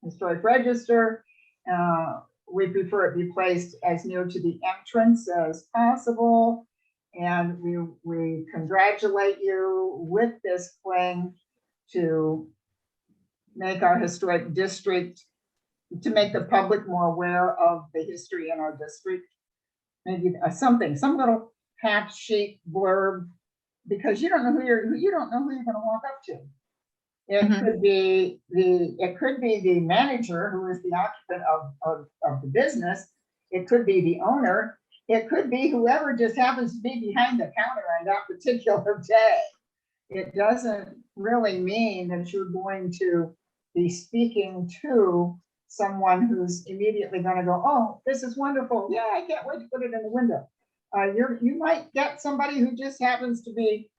Historic Register. We prefer it be placed as near to the entrance as possible. And we congratulate you with this cling to make our historic district, to make the public more aware of the history in our district. Maybe some little half sheet blurb, because you don't know who you're gonna walk up to. It could be the manager who is the occupant of the business. It could be the owner. It could be whoever just happens to be behind the counter on that particular day. It doesn't really mean that you're going to be speaking to someone who's immediately going to go, oh, this is wonderful. Yeah, I can't wait to put it in the window. You might get somebody who just happens to be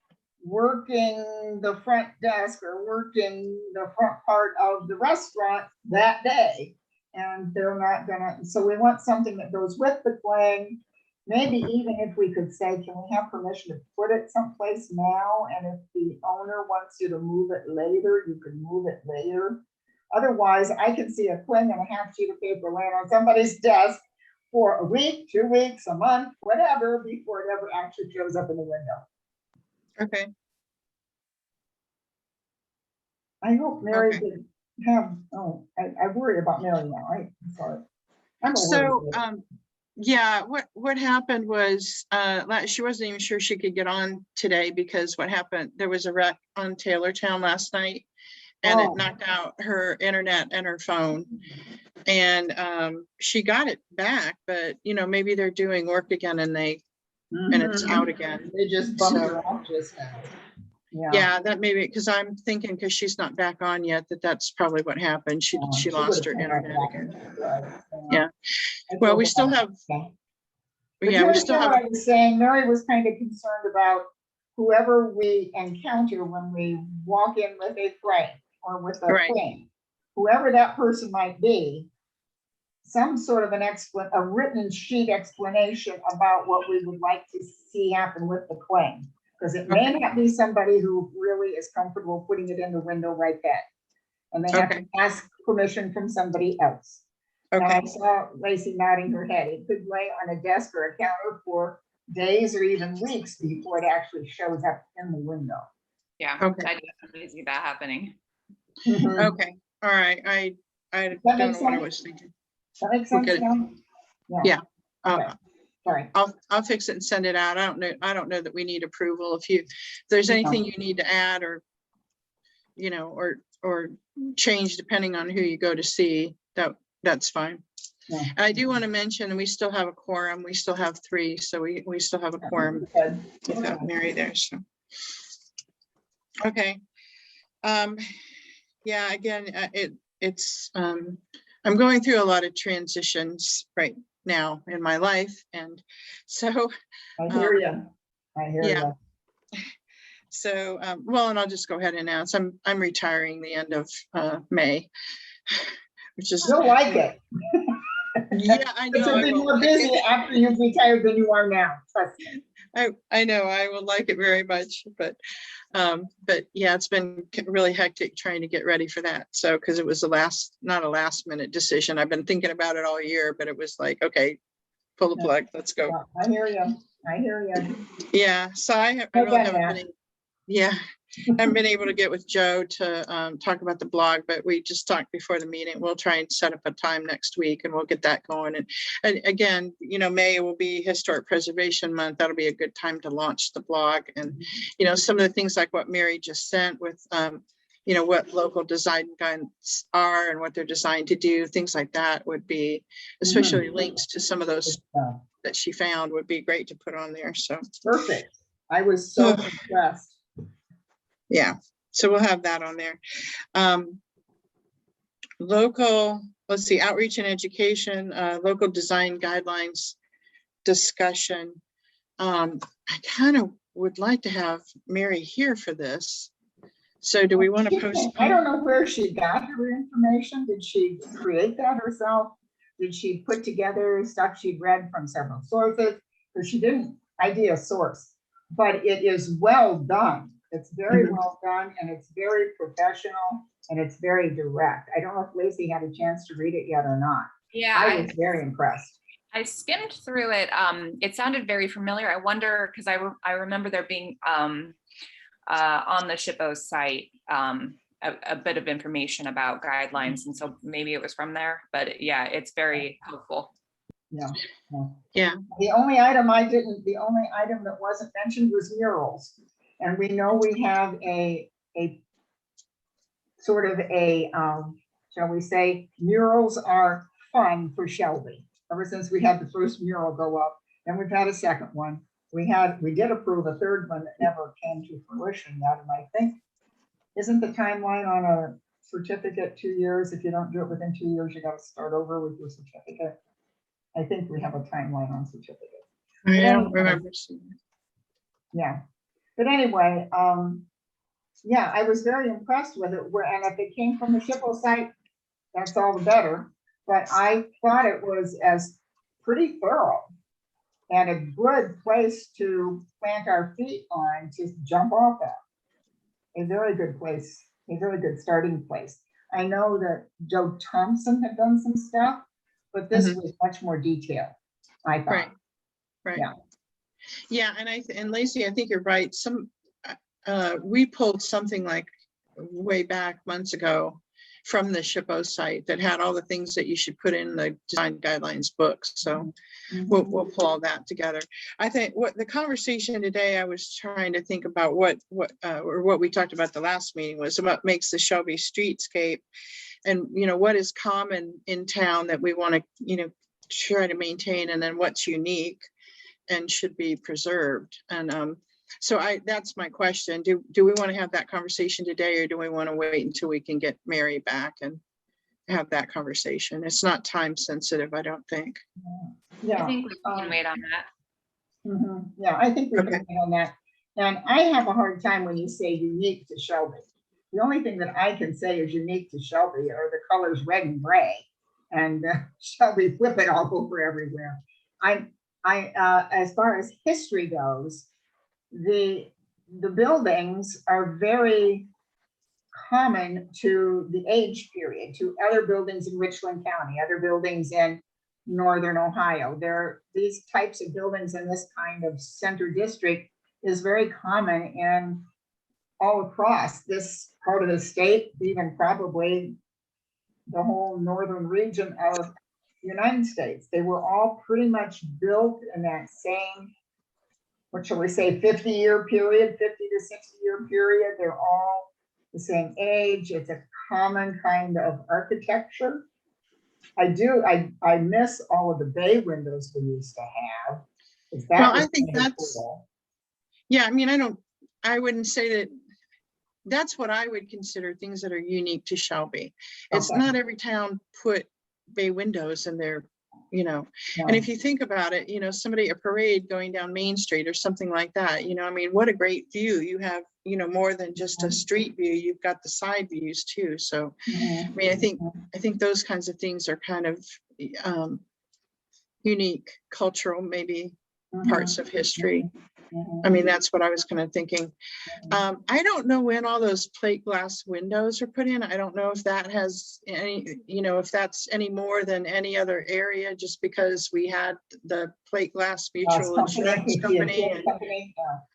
working the front desk or working the front part of the restaurant that day, and they're not gonna, so we want something that goes with the cling. Maybe even if we could say, can we have permission to put it someplace now? And if the owner wants you to move it later, you can move it later. Otherwise, I can see a cling and a half sheet of paper laying on somebody's desk for a week, 2 weeks, a month, whatever, before it ever actually shows up in the window. Okay. I hope Mary Okay. did have, I worry about Mary now, I'm sorry. I'm a So, worry. yeah, what happened was, she wasn't even sure she could get on today because what happened, there was a wreck on Taylortown last night and it Oh. knocked out her internet and her phone. And she got it back, but maybe they're doing work again and it's Mhm. out again. They just bumped So- her off just now. Yeah, that maybe, because I'm thinking, because she's not back on yet, that's probably what happened. She lost her would've come internet right again. back. Right. Yeah. I Well, feel we still bad. have, Okay. yeah, we But still you have, know what I was saying, Mary was kind of concerned about whoever we encounter when we walk in with a frame or with a Right. claim, whoever that person might be, some sort of a written sheet explanation about what we would like to see happen with the claim. Because it may not be somebody who really is comfortable putting it in the window right then. And they have to ask permission from somebody else. Now, I okay, saw Lacey nodding her head. It could lay on a desk or a counter for days or even weeks before it actually shows up in the window. Yeah, Okay. I definitely see that happening. okay, all right, I That don't makes know what I sense? was thinking. That makes We'll sense get it. now? Yeah. Okay. Sorry. I'll fix it and send it out. I don't know that we need approval. If there's anything you need to add or, or change depending on who you go to see, that's fine. Yeah. And I do want to mention, we still have a quorum. We still have 3, so we still have a quorum Good. without Mary there, so. Okay. Yeah, again, it's, I'm going through a lot of transitions right now in my life. And so, I hear you. I hear yeah. you. So, well, and I'll just go ahead and announce, I'm retiring the end of May, which is, You'll like it. yeah, I know. You'll I be will more like busy it. after you've retired than you are now. Trust me. I know I will like it very much, but yeah, it's been really hectic trying to get ready for that. So, because it was not a last minute decision. I've been thinking about it all year, but it was like, okay, pull the Yeah. plug, let's go. Yeah, I hear you. I hear you. Yeah, so I I've really done haven't that. been, yeah, haven't been able to get with Joe to talk about the blog, but we just talked before the meeting. We'll try and set up a time next week and we'll get that going. And again, you know, May will be Historic Preservation Month. That'll be a good time to launch the blog. And, you know, some of the things like what Mary just sent with, you know, what local design guides are and what they're designed to do, things like that would be, especially links to some of those that she found would be great to put on there. So, Perfect. I was so impressed. yeah, so we'll have that on there. Local, let's see, outreach and education, local design guidelines discussion. I kind of would like to have Mary here for this. So do we want to post? I don't know where she got her information. Did she create that herself? Did she put together stuff she'd read from several sources? Because she didn't idea source, but it is well done. It's very Mhm. well done and it's very professional and it's very direct. I don't know if Lacey had a chance to read it yet or not. Yeah, I was very impressed. I skimmed through it. It sounded very familiar. I wonder, because I remember there being on the SHPO site a bit of information about guidelines, and so maybe it was from there. But yeah, it's very helpful. Yeah. Yeah. The only item that wasn't mentioned was murals. And we know we have a sort of a, shall we say, murals are fun for Shelby. Ever since we had the first mural go up, and we've had a second one. We did approve a third one that never came to fruition yet. And I think, isn't the timeline on a certificate 2 years? If you don't do it within 2 years, you got to start over with your certificate. I think we have a timeline on certificates. I don't remember seeing it. Yeah, but anyway, yeah, I was very impressed with it. And if it came from the SHPO site, that's all the better. But I thought it was as pretty thorough and a good place to plant our feet on to jump off at. A very good place, a very good starting place. I know that Joe Thompson had done some stuff, but this was much more detailed, I thought. Right. Yeah. Yeah, and Lacey, I think you're right. We pulled something like way back months ago from the SHPO site that had all the things that you should put in the design guidelines books. So we'll pull all that together. I think what the conversation today, I was trying to think about what we talked about the last meeting was what makes the Shelby streetscape, and you know what is common in town that we want to try to maintain, and then what's unique and should be preserved. And so that's my question. Do we want to have that conversation today, or do we want to wait until we can get Mary back and have that conversation? It's not time sensitive, I don't think. Yeah. I think we can wait on that. Yeah, I think we can Okay. wait on that. And I have a hard time when you say unique to Shelby. The only thing that I can say is unique to Shelby are the colors red and gray, and Shelby flip it all over everywhere. As far as history goes, the buildings are very common to the age period, to other buildings in Richland County, other buildings in Northern Ohio. These types of buildings in this kind of center district is very common in all across this part of the state, even probably the whole northern region of the United States. They were all pretty much built in that same, what shall we say, 50-year period, 50 to 60-year period. They're all the same age. It's a common kind of architecture. I miss all of the bay windows we used to have. Well, I think that's, cool. Yeah, I mean, I wouldn't say that. That's what I would consider things that are unique to Shelby. It's not every town put bay windows in their you know, and if you think about it, you know, a parade going down Main Street or something like that, you know, I mean, what a great view. You have, you know, more than just a street view, you've got the side views too. So, I mean, I think those kinds of things are kind of unique cultural, maybe parts of history. I mean, that's what I was kind of thinking. I don't know when all those plate glass windows are put in. I don't know if that has any, you know, if that's any more than any other area, just because we had the plate glass mutual insurance company.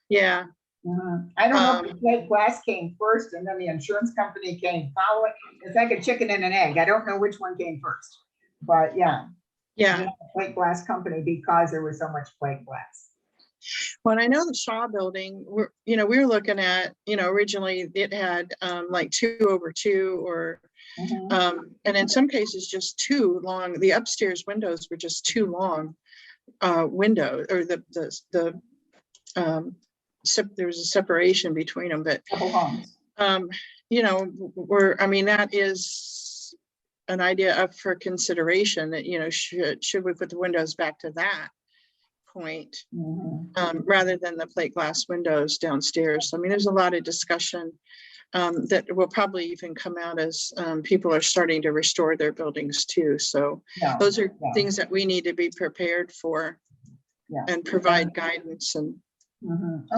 Yeah. I don't know if the plate glass came first and then the insurance company came following. It's like a chicken and an egg. I don't know which one came first, but yeah. Yeah. Plate glass company because there was so much plate glass. Well, I know the Shaw building, we were looking at, you know, originally it had like 2/2 or, and in some cases just too long. The upstairs windows were just too long windows, or there was a separation between them, but, you know, I mean, that is an idea up for consideration that, you know, should we put the windows back to that point rather than the plate glass windows downstairs. I mean, there's a lot of discussion that will probably even come out as people are starting to restore their buildings too. So those are things that we need to be prepared for and provide guidance and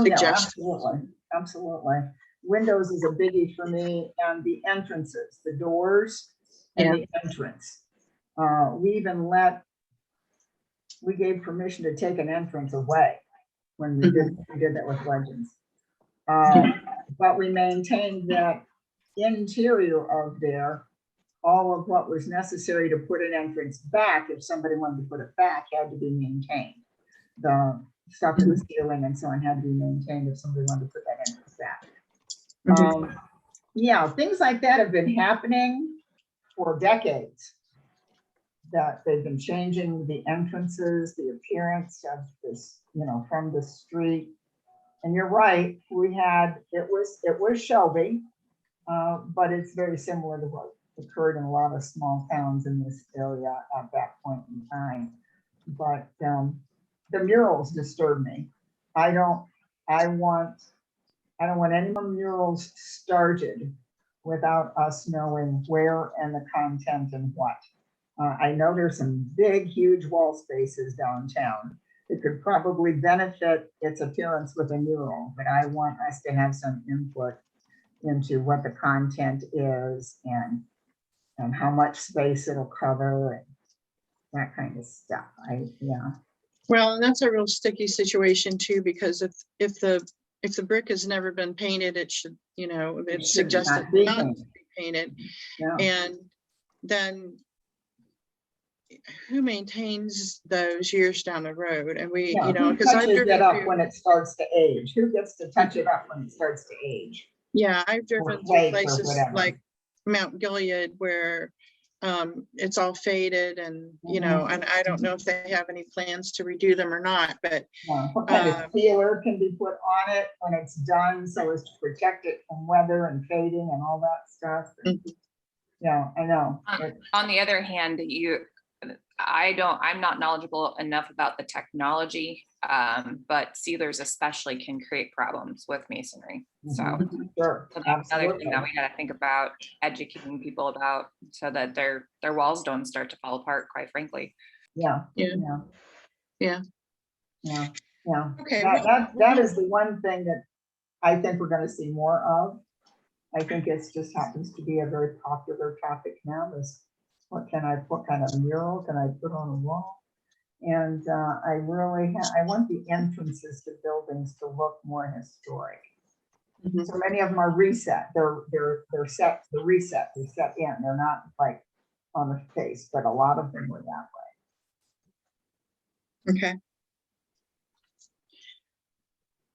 suggestions. Absolutely. Windows is a biggie for me, and the entrances, the doors and the entrance. We gave permission to take an entrance away when we did that with Legends. But we maintained that interior of there, all of what was necessary to put an entrance back, if somebody wanted to put it back, had to be maintained. The stuff in the ceiling and so on had to be maintained if somebody wanted to put that entrance back. Yeah, things like that have been happening for decades. That they've been changing the entrances, the appearance of this, you know, from the street. And you're right, it was Shelby, but it's very similar to what occurred in a lot of small towns in this area at that point in time. But the murals disturb me. I don't want any more murals started without us knowing where and the content and what. I know there's some big, huge wall spaces downtown. It could probably benefit its appearance with a mural, but I want us to have some input into what the content is and how much space it'll cover and that kind of stuff. Well, and that's a real sticky situation too, because if the brick has never been painted, it should, you know, it's suggested not to be painted. And then who maintains those years down the road? And we, you know, because I've driven it up when it starts to age. Who gets to touch it up when it starts to age? Yeah, I've driven through places like Mount Gilead where it's all faded and, you know, and I don't know if they have any plans to redo them or not, but what kind of sealer can be put on it when it's done so as to protect it from weather and fading and all that stuff? Yeah, I know. On the other hand, I'm not knowledgeable enough about the technology, but sealers especially can create problems with masonry. So that's another thing that we got to think about, educating people about, so that their walls don't start to fall apart, quite frankly. Okay. That is the one thing that I think we're going to see more of. I think it just happens to be a very popular topic now. What kind of mural can I put on a wall? And I want the entrances to buildings to look more historic. So many of them are reset. They're set in. They're not like on the face, but a lot of them were that way. Okay.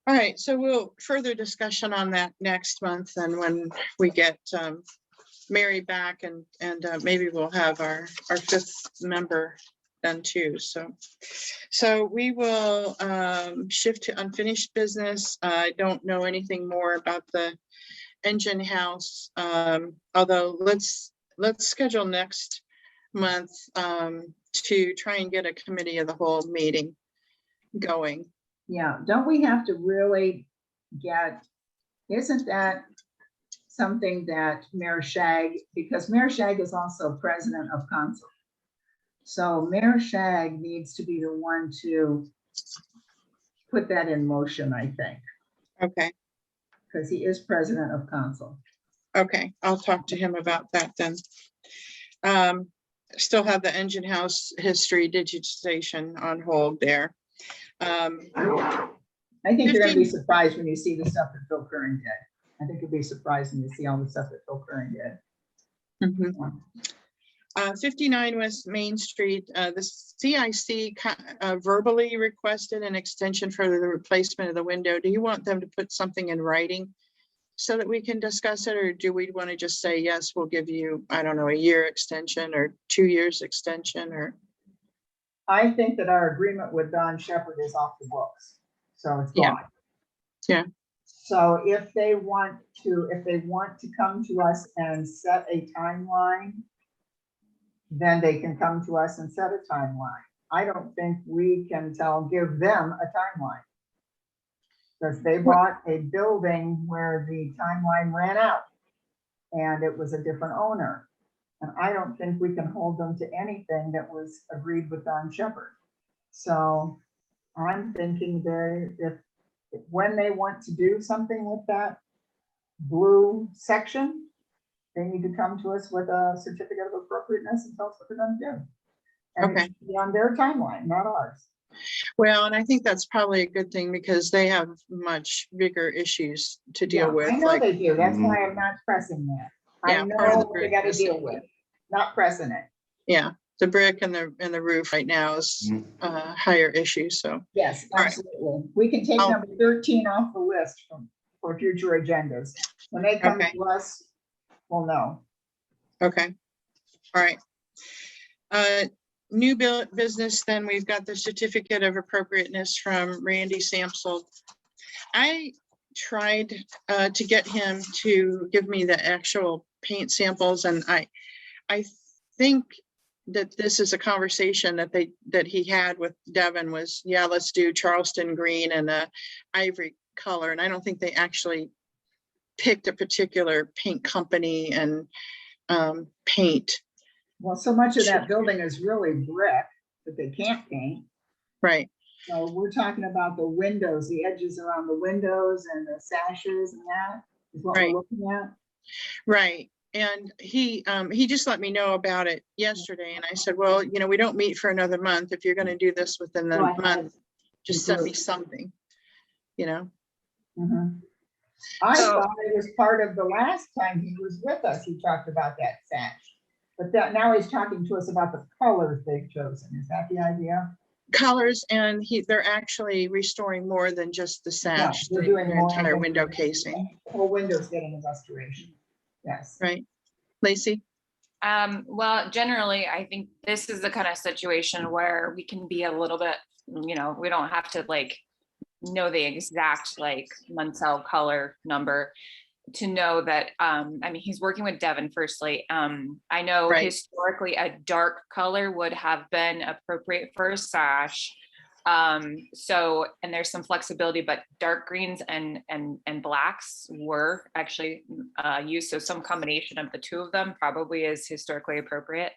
All right, so we'll further discussion on that next month, and when we get Mary back, and maybe we'll have our fifth member then too. So we will shift to unfinished business. I don't know anything more about the engine house, although let's schedule next month to try and get a committee of the whole meeting going. Yeah, don't we have to really get, isn't that something that Mayor Shag, because Mayor Shag is also president of council. So Mayor Shag needs to be the one to put that in motion, I think, Okay, because he is president of council. okay, I'll talk to him about that then. Still have the engine house history digitization on hold there. I think you're gonna be 15 surprised when you see the stuff that Phil Curran did. I think you'll be surprised when you see all the stuff that Phil Curran did. Mhm. 59 West Main Street, the CIC verbally requested an extension for the replacement of the window. Do you want them to put something in writing so that we can discuss it, or do we want to just say, yes, we'll give you, I don't know, a year extension or 2 years extension, or? I think that our agreement with Don Shepherd is off the books, so it's Yeah. gone. Yeah. So if they want to come to us and set a timeline, then they can come to us and set a timeline. I don't think we can give them a timeline. Because they bought a building where the timeline ran out and it was a different owner. And I don't think we can hold them to anything that was agreed with Don Shepherd. So I'm thinking that if when they want to do something with that blue section, they need to come to us with a certificate of appropriateness and tell us what they're gonna do. And it Okay. should be on their timeline, not ours. Well, and I think that's probably a good thing because they have much bigger issues to deal Yeah, with. I know Like, they do. That's why I'm not pressing that. I Yeah, part of the know what they gotta brick is- deal with, not pressing it. yeah, the brick and the roof right now is a higher issue. So, Yes, right. absolutely. We can take I'll- number 13 off the list for future agendas. When they come Okay. to us, we'll know. okay. All right. New business, then we've got the certificate of appropriateness from Randy Samsel. I tried to get him to give me the actual paint samples, and I think that this is a conversation that he had with Devin was, yeah, let's do Charleston green and a ivory color. And I don't think they actually picked a particular paint company and paint. Well, so much of that building is really brick that they can't paint. Right. So we're talking about the windows, the edges around the windows and the sashes and that is what we're Right. looking at. Right. And he just let me know about it yesterday. And I said, well, we don't meet for another month. If you're going to do this within the Go ahead. month, just send me Improve. something, Mhm. I So- thought it was part of the last time he was with us, he talked about that sash. But now he's talking to us about the colors they've chosen. Is that the idea? colors, and they're actually restoring more than just the sash, they're the doing more entire than- window casing, The whole window's getting a restoration. Yes. right? Lacey? Well, generally, I think this is the kind of situation where we can be a little bit, we don't have to know the exact Munsell color number to know that, he's working with Devin firstly. I know Right. historically a dark color would have been appropriate for a sash. So, and there's some flexibility, but dark greens and blacks were actually used. So some combination of the two of them probably is historically appropriate.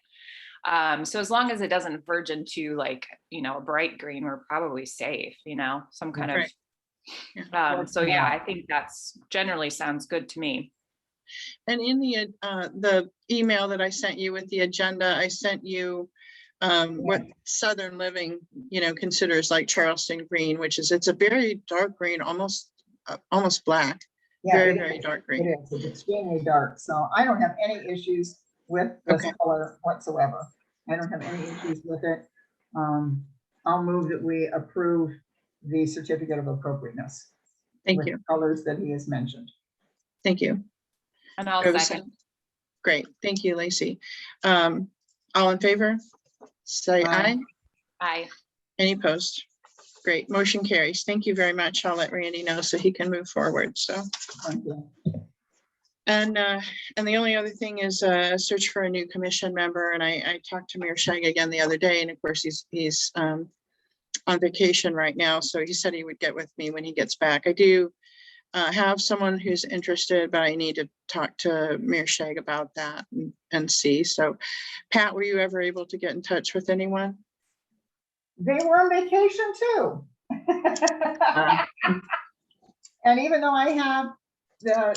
So as long as it doesn't verge into a bright green, we're probably safe, some kind Right. of. So yeah, I think that's generally sounds good to me. And in the email that I sent you with the agenda, I sent you what Southern Living, considers like Charleston green, it's a very dark green, almost black, Yeah, very, it very is. dark It green. is. It's extremely dark. So I don't have any issues with this Okay. color whatsoever. I don't have any issues with it. I'll move that we approve the certificate of appropriateness. Thank with you. Colors that he has mentioned. Thank you. And I'll Do I have a second. Great. Thank you, Lacey. All in favor? Say Aye. aye. Aye. Any opposed? Great. Motion carries. Thank you very much. I'll let Randy know so he can move forward. So, Thank you. And the only other thing is a search for a new commission member. And I talked to Mayor Shag again the other day, and of course he's on vacation right now. So he said he would get with me when he gets back. I do have someone who's interested, but I need to talk to Mayor Shag about that and see. So Pat, were you ever able to get in touch with anyone? They were on vacation too. And even though I have their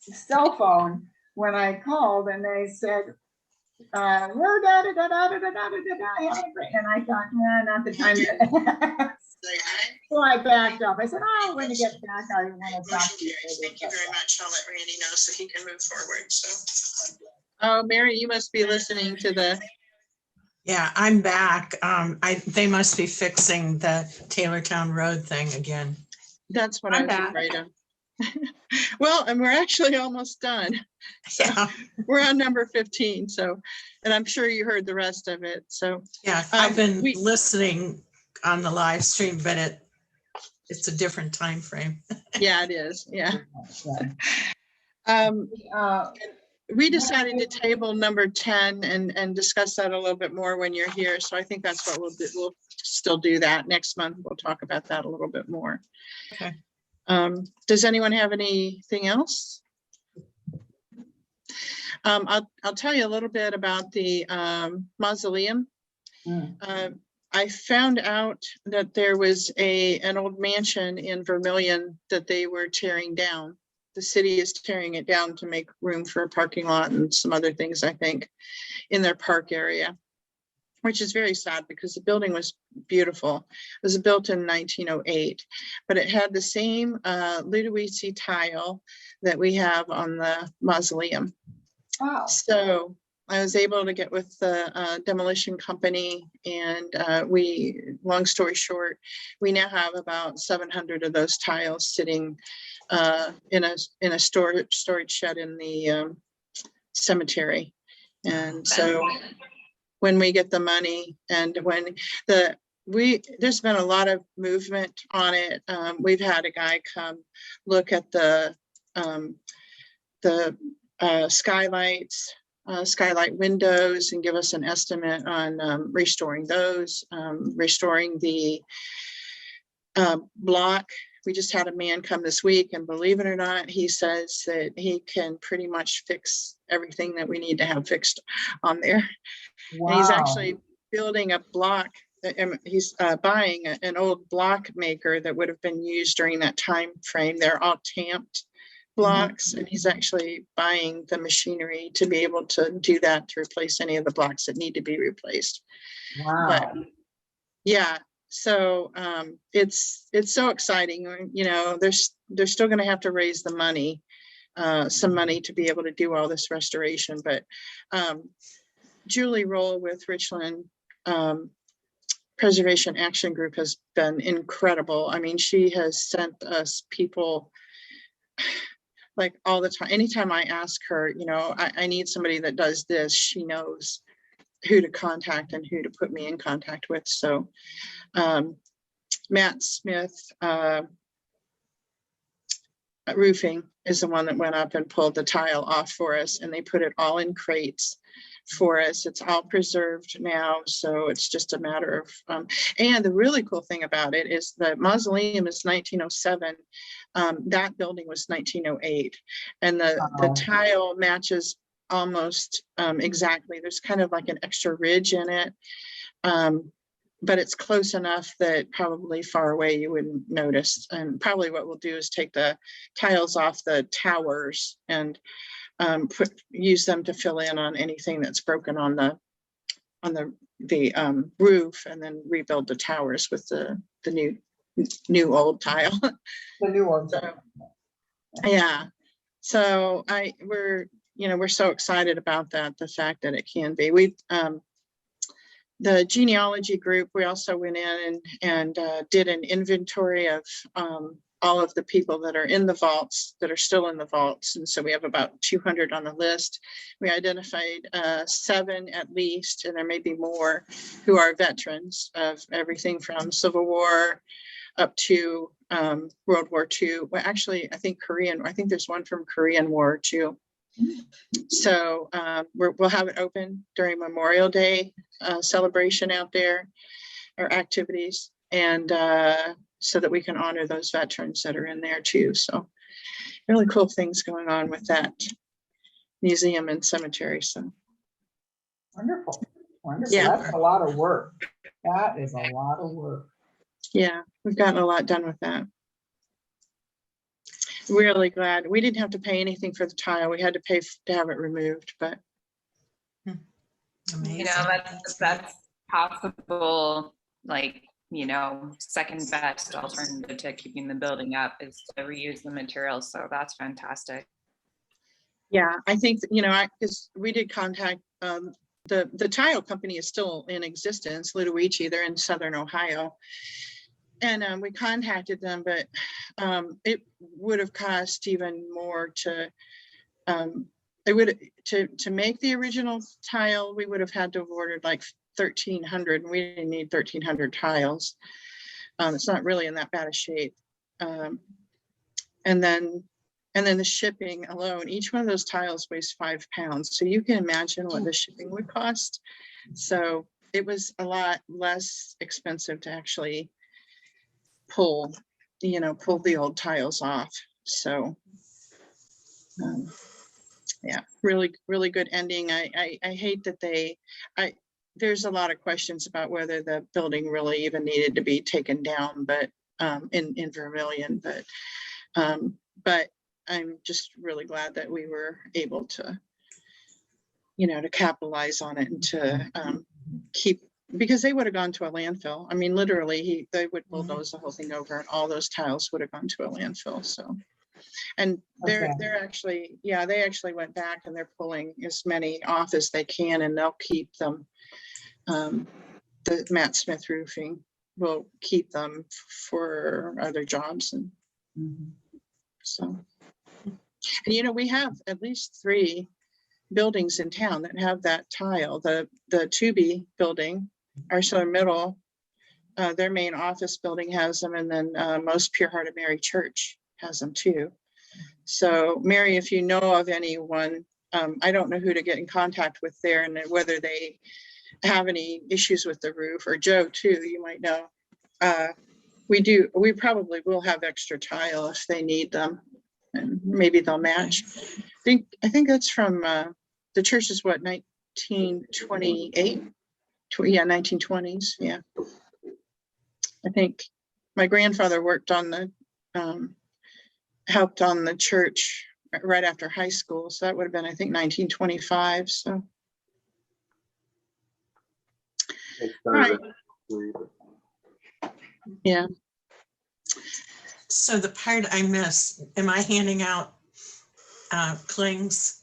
cell phone, when I called and they said, we're da da da da da da da da da, and I thought, nah, not the time. So I backed up. I said, oh, when you get back, I want to talk to you. Thank you very much. I'll let Randy know so he can move forward. So, oh, Mary, you must be listening to the. Yeah, I'm back. They must be fixing the Taylortown Road thing again. That's what I I'm was back. afraid of. Well, and we're actually almost done. So Yeah, we're on number 15. So, and I'm sure you heard the rest of it. So, yeah, I've been we- listening on the live stream, but it's a different time frame. yeah, it is. Yeah. Yeah. We decided to table number 10 and discuss that a little bit more when you're here. So I think that's what we'll do. We'll still do that next month. We'll talk about that a little bit more. Okay. Does anyone have anything else? I'll tell you a little bit about the mausoleum. I found out that there was an old mansion in Vermillion that they were tearing down. The city is tearing it down to make room for a parking lot and some other things, I think, in their park area, which is very sad because the building was beautiful. It was built in 1908, but it had the same Ludowici tile that we have on the mausoleum. Wow. So I was able to get with the demolition company, and long story short, we now have about 700 of those tiles sitting in a storage shed in the cemetery. And so when we get the money and when there's been a lot of movement on it. We've had a guy come look at the skylights, skylight windows, and give us an estimate on restoring those, restoring the block. We just had a man come this week, and believe it or not, he says that he can pretty much fix everything that we need to have fixed on there. Wow. And he's actually building a block. He's buying an old block maker that would have been used during that time frame. They're all tamped blocks, and he's actually buying the machinery to be able to do that, to replace any of the blocks that need to be replaced. Wow. But yeah, so it's so exciting. You know, they're still going to have to raise the money, some money, to be able to do all this restoration. But Julie Roll with Richland Preservation Action Group has been incredible. I mean, she has sent us people like all the time. Anytime I ask her, you know, I need somebody that does this, she knows who to contact and who to put me in contact with. So Matt Smith Roofing is the one that went up and pulled the tile off for us, and they put it all in crates for us. It's all preserved now, so it's just a matter of and the really cool thing about it is the mausoleum is 1907. That building was 1908, and the tile matches almost exactly. There's kind of like an extra ridge in it, but it's close enough that probably far away you wouldn't notice. And probably what we'll do is take the tiles off the towers and use them to fill in on anything that's broken on the roof, and then rebuild the towers with the new old tile. The new ones. So, yeah, so we're so excited about that, the fact that it can be. The genealogy group, we also went in and did an inventory of all of the people that are in the vaults, that are still in the vaults. And so we have about 200 on the list. We identified 7 at least, and there may be more, who are veterans of everything from Civil War, up to World War II. Well, actually, I think there's one from Korean War too. So we'll have it open during Memorial Day celebration out there, or activities, and so that we can honor those veterans that are in there too. So really cool things going on with that museum and cemetery. So Wonderful, wonderful. Yeah. That's a lot of work. That is a lot of work. yeah, we've gotten a lot done with that. Really glad. We didn't have to pay anything for the tile. We had to pay to have it removed, but Amazing. You know, that's possible, like, you know, second best alternative to keeping the building up is to reuse the materials. So that's fantastic. yeah, I think, you know, because we did contact, the tile company is still in existence, Ludowici, they're in Southern Ohio. And we contacted them, but it would have cost even more to, to make the original tile, we would have had to have ordered like 1,300, and we didn't need 1,300 tiles. It's not really in that bad a shape. And then the shipping alone, each one of those tiles weighs 5 pounds. So you can imagine what the shipping would cost. So it was a lot less expensive to actually pull the old tiles off. So yeah, really, really good ending. I hate that there's a lot of questions about whether the building really even needed to be taken down, but in Vermillion, but I'm just really glad that we were able to, to capitalize on it and to keep, because they would have gone to a landfill. I mean, literally, they would bulldoze the whole thing over, and all those tiles would have gone to a landfill. So, and they're actually, they actually went back and they're pulling as many off as they can, and they'll keep them. The Matt Smith Roofing will keep them for other jobs, and so. And we have at least 3 buildings in town that have that tile. The Tubi building, ArcelorMittal, their main office building has them, and then most Pure Heart of Mary Church has them too. So Mary, if you know of anyone, I don't know who to get in contact with there, and whether they have any issues with the roof, or Joe too, you might know. We probably will have extra tile if they need them, and maybe they'll match. I think that's from the church is what, 1928? Yeah, 1920s. Yeah. I think my grandfather worked on the helped on the church right after high school, so that would have been, I think, 1925. So right. Yeah. So the part I missed, am I handing out clings?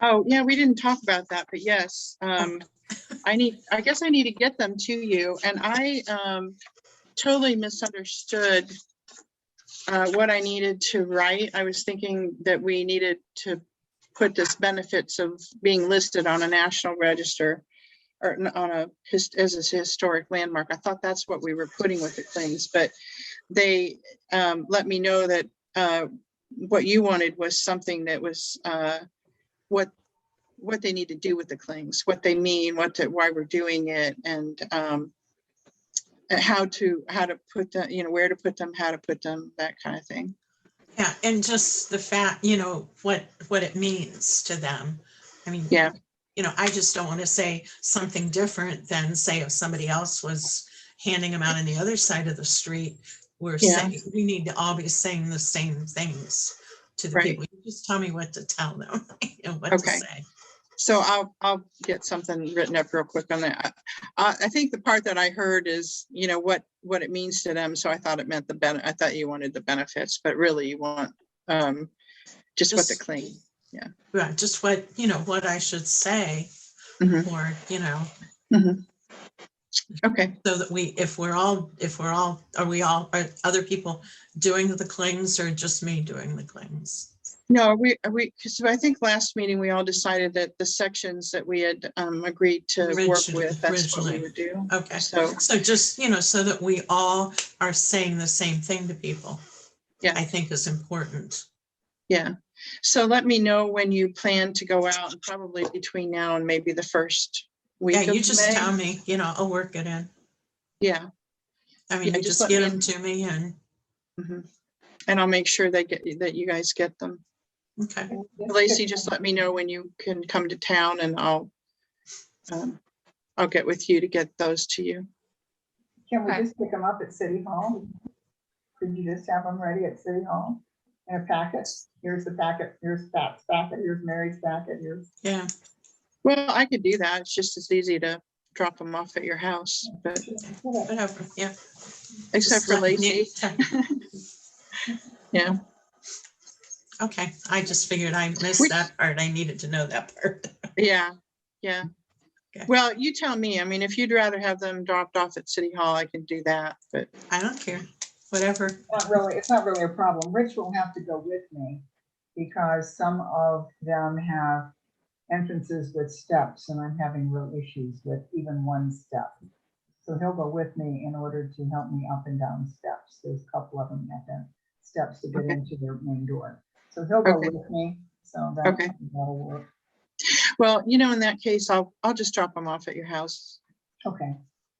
Oh, yeah, we didn't talk about that, but yes, I guess I need to get them to you. And I totally misunderstood what I needed to write. I was thinking that we needed to put this benefits of being listed on a national register, or as a historic landmark. I thought that's what we were putting with the claims, but they let me know that what you wanted was something that was what they need to do with the claims, what they mean, why we're doing it, and how to put them, where to put them, how to put them, that kind of thing. Yeah, and just the fact, what it means to them. I mean, Yeah. I just don't want to say something different than, say, if somebody else was handing them out on the other side of the street. We're saying we need to all be saying the same things to the people. You just tell me what to tell them, what to say. So I'll get something written up real quick on that. I think the part that I heard is, what it means to them. So I thought it meant I thought you wanted the benefits, but really you want just what the claim. Yeah. Right. Just what, what I should say, or, Okay. So that are other people doing the claims, or just me doing the claims? No, because I think last meeting, we all decided that the sections that we had agreed to work Originally- with, that's what we originally. would do. Okay, So, so just, so that we all are saying the same thing to people. Yeah. I think is important. yeah. So let me know when you plan to go out, and probably between now and maybe the first week Yeah, of you just May. tell me, I'll work it in. Yeah. I mean, Yeah, you just just let get me them to me and, Mhm. And I'll make sure that you guys get them. okay, Lacey, just let me know when you can come to town, and I'll get with you to get those to you. Can we Okay. just pick them up at City Hall? Could you just have them ready at City Hall in a packet? Here's the packet, here's Pat's packet, here's Mary's packet, here's. yeah, Well, I could do that. It's just as easy to drop them off at your house, but whatever, yeah. except Just for let me- Lacey. Yeah. Okay, I just figured I missed Which- that part. I needed to know that part. Yeah, yeah. Okay. Well, you tell me. I mean, if you'd rather have them dropped off at City Hall, I can do that, but I don't care, whatever. It's not really a problem. Rich will have to go with me because some of them have entrances with steps and I'm having real issues with even one step. So he'll go with me in order to help me up and down steps. There's a couple of them that have steps to get Okay. into their main door. So he'll go Okay. with me. So Okay. that'll work. well, in that case, I'll just drop them off at your house. Okay.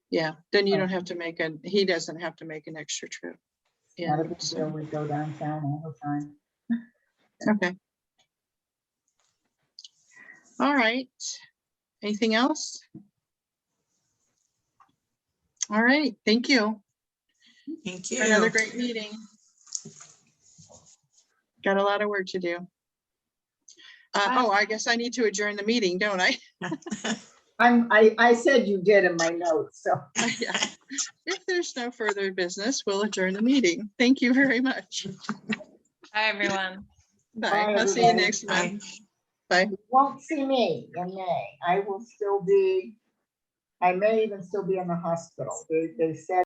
Yeah, then you Oh. don't have to he doesn't have to make an extra trip. Yeah, Not a big deal. We go downtown all the time. okay. All right. Anything else? All right, thank you. Thank For another you. great meeting. Got a lot of work to do. I guess I need to adjourn the meeting, don't I? I said you did in my notes, so. Yeah. If there's no further business, we'll adjourn the meeting. Thank you very much. Hi, everyone. Bye. Bye, I'll see you everybody. next Bye. month. Bye. You won't see me in May. I will still be, I may even still be in the hospital. They said